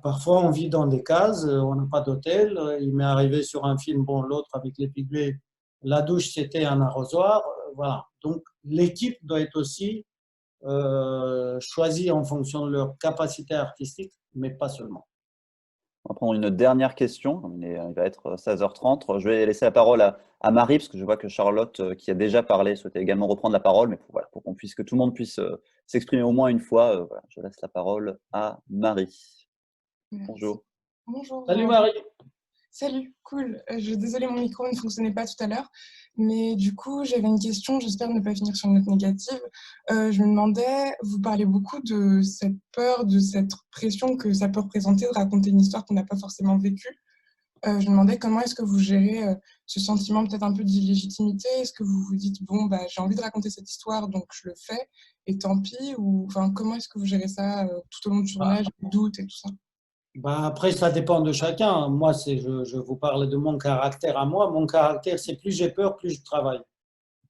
Parfois, on vit dans des cases, on n'a pas d'hôtel. Il m'est arrivé sur un film, bon, l'autre avec les pygmées, la douche, c'était un arrosoir. Voilà. Donc, l'équipe doit être aussi choisie en fonction de leur capacité artistique, mais pas seulement. On va prendre une dernière question. Il va être 16h30. Je vais laisser la parole à Marie, parce que je vois que Charlotte, qui a déjà parlé, souhaitait également reprendre la parole. Mais voilà, pour que tout le monde puisse s'exprimer au moins une fois, voilà, je laisse la parole à Marie. Merci. Bonjour. Bonjour. Salut Marie. Salut, cool. Désolée, mon micro ne fonctionnait pas tout à l'heure. Mais du coup, j'avais une question, j'espère ne pas finir sur une note négative. Je me demandais, vous parlez beaucoup de cette peur, de cette pression que ça peut représenter de raconter une histoire qu'on n'a pas forcément vécue. Je me demandais comment est-ce que vous gérez ce sentiment peut-être un peu d'illégitimité. Est-ce que vous vous dites, bon, bah, j'ai envie de raconter cette histoire, donc je le fais, et tant pis, ou enfin, comment est-ce que vous gérez ça tout au long du tournage, les doutes et tout ça? Bah après, ça dépend de chacun. Moi, je vous parle de mon caractère à moi. Mon caractère, c'est plus j'ai peur, plus je travaille.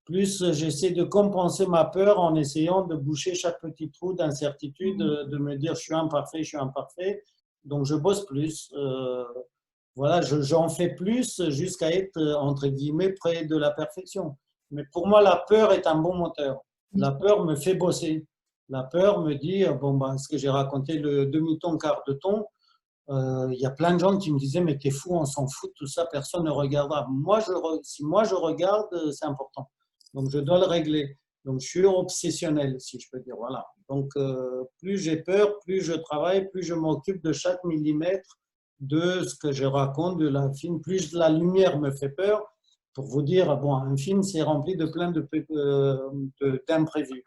Plus j'essaie de compenser ma peur en essayant de boucher chaque petit trou d'incertitude, de me dire je suis imparfait. Donc je bosse plus. Voilà, j'en fais plus jusqu'à être, entre guillemets, près de la perfection. Mais pour moi, la peur est un bon moteur. La peur me fait bosser. La peur me dit, bon, bah, ce que j'ai raconté, le demi-ton, quart de ton, il y a plein de gens qui me disaient, mais t'es fou, on s'en fout de tout ça, personne ne regardera. Si moi je regarde, c'est important. Donc je dois le régler. Donc je suis obsessionnel, si je peux dire. Voilà. Donc plus j'ai peur, plus je travaille, plus je m'occupe de chaque millimètre de ce que je raconte de la film. Plus la lumière me fait peur. Pour vous dire, bon, un film, c'est rempli de plein d'imprévus.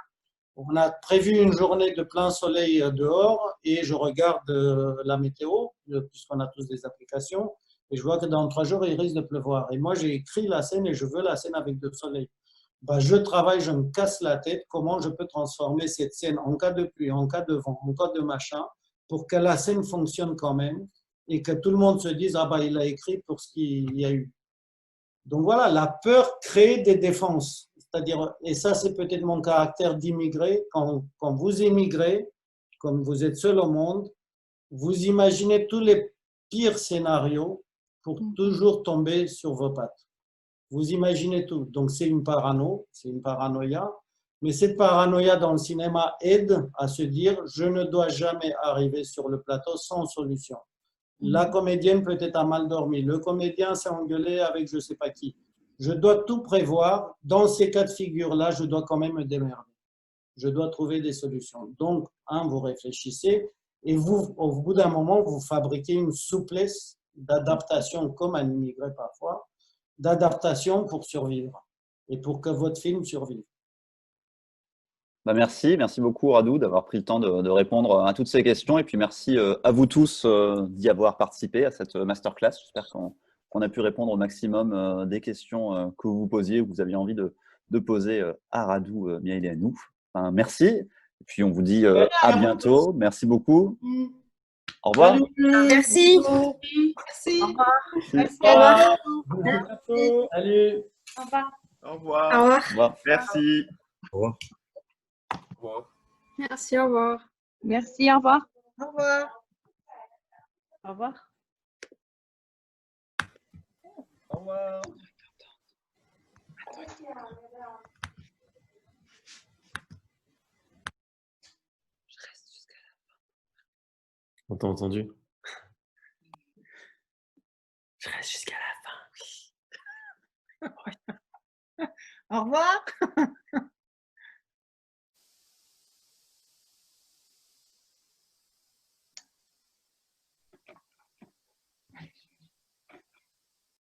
On a prévu une journée de plein soleil dehors et je regarde la météo, puisqu'on a tous des applications, et je vois que dans 3 jours, il risque de pleuvoir. Et moi, j'ai écrit la scène et je veux la scène avec de soleil. Ben, je travaille, je me casse la tête, comment je peux transformer cette scène en cas de pluie, en cas de vent, en cas de machin, pour que la scène fonctionne quand même et que tout le monde se dise, ah ben, il a écrit pour ce qu'il y a eu. Donc voilà, la peur crée des défenses. C'est-à-dire, et ça c'est peut-être mon caractère d'immigré, quand vous immigrez, comme vous êtes seul au monde, vous imaginez tous les pires scénarios pour toujours tomber sur vos pattes. Vous imaginez tout. Donc c'est une paranoïa. Mais cette paranoïa dans le cinéma aide à se dire, je ne dois jamais arriver sur le plateau sans solution. La comédienne peut-être a mal dormi, le comédien s'est engueulé avec je ne sais pas qui. Je dois tout prévoir. Dans ces cas de figure-là, je dois quand même me démerder. Je dois trouver des solutions. Donc, vous réfléchissez et vous, au bout d'un moment, vous fabriquez une souplesse d'adaptation, comme un immigré parfois, d'adaptation pour survivre et pour que votre film survive. Bah merci beaucoup Radou d'avoir pris le temps de répondre à toutes ces questions et puis merci à vous tous d'y avoir participé à cette masterclass. J'espère qu'on a pu répondre au maximum des questions que vous posiez ou que vous aviez envie de poser à Radou, Miaïl et à nous. Enfin, merci et puis on vous dit à bientôt. Merci beaucoup. Au revoir. Merci. Merci. Au revoir. Merci. Au revoir. Merci. Salut. Au revoir. Au revoir. Au revoir. Au revoir. Merci. Au revoir. Au revoir. Merci, au revoir. Merci, au revoir. Au revoir. Au revoir. Au revoir. On t'a entendu? Je reste jusqu'à la fin. Au revoir.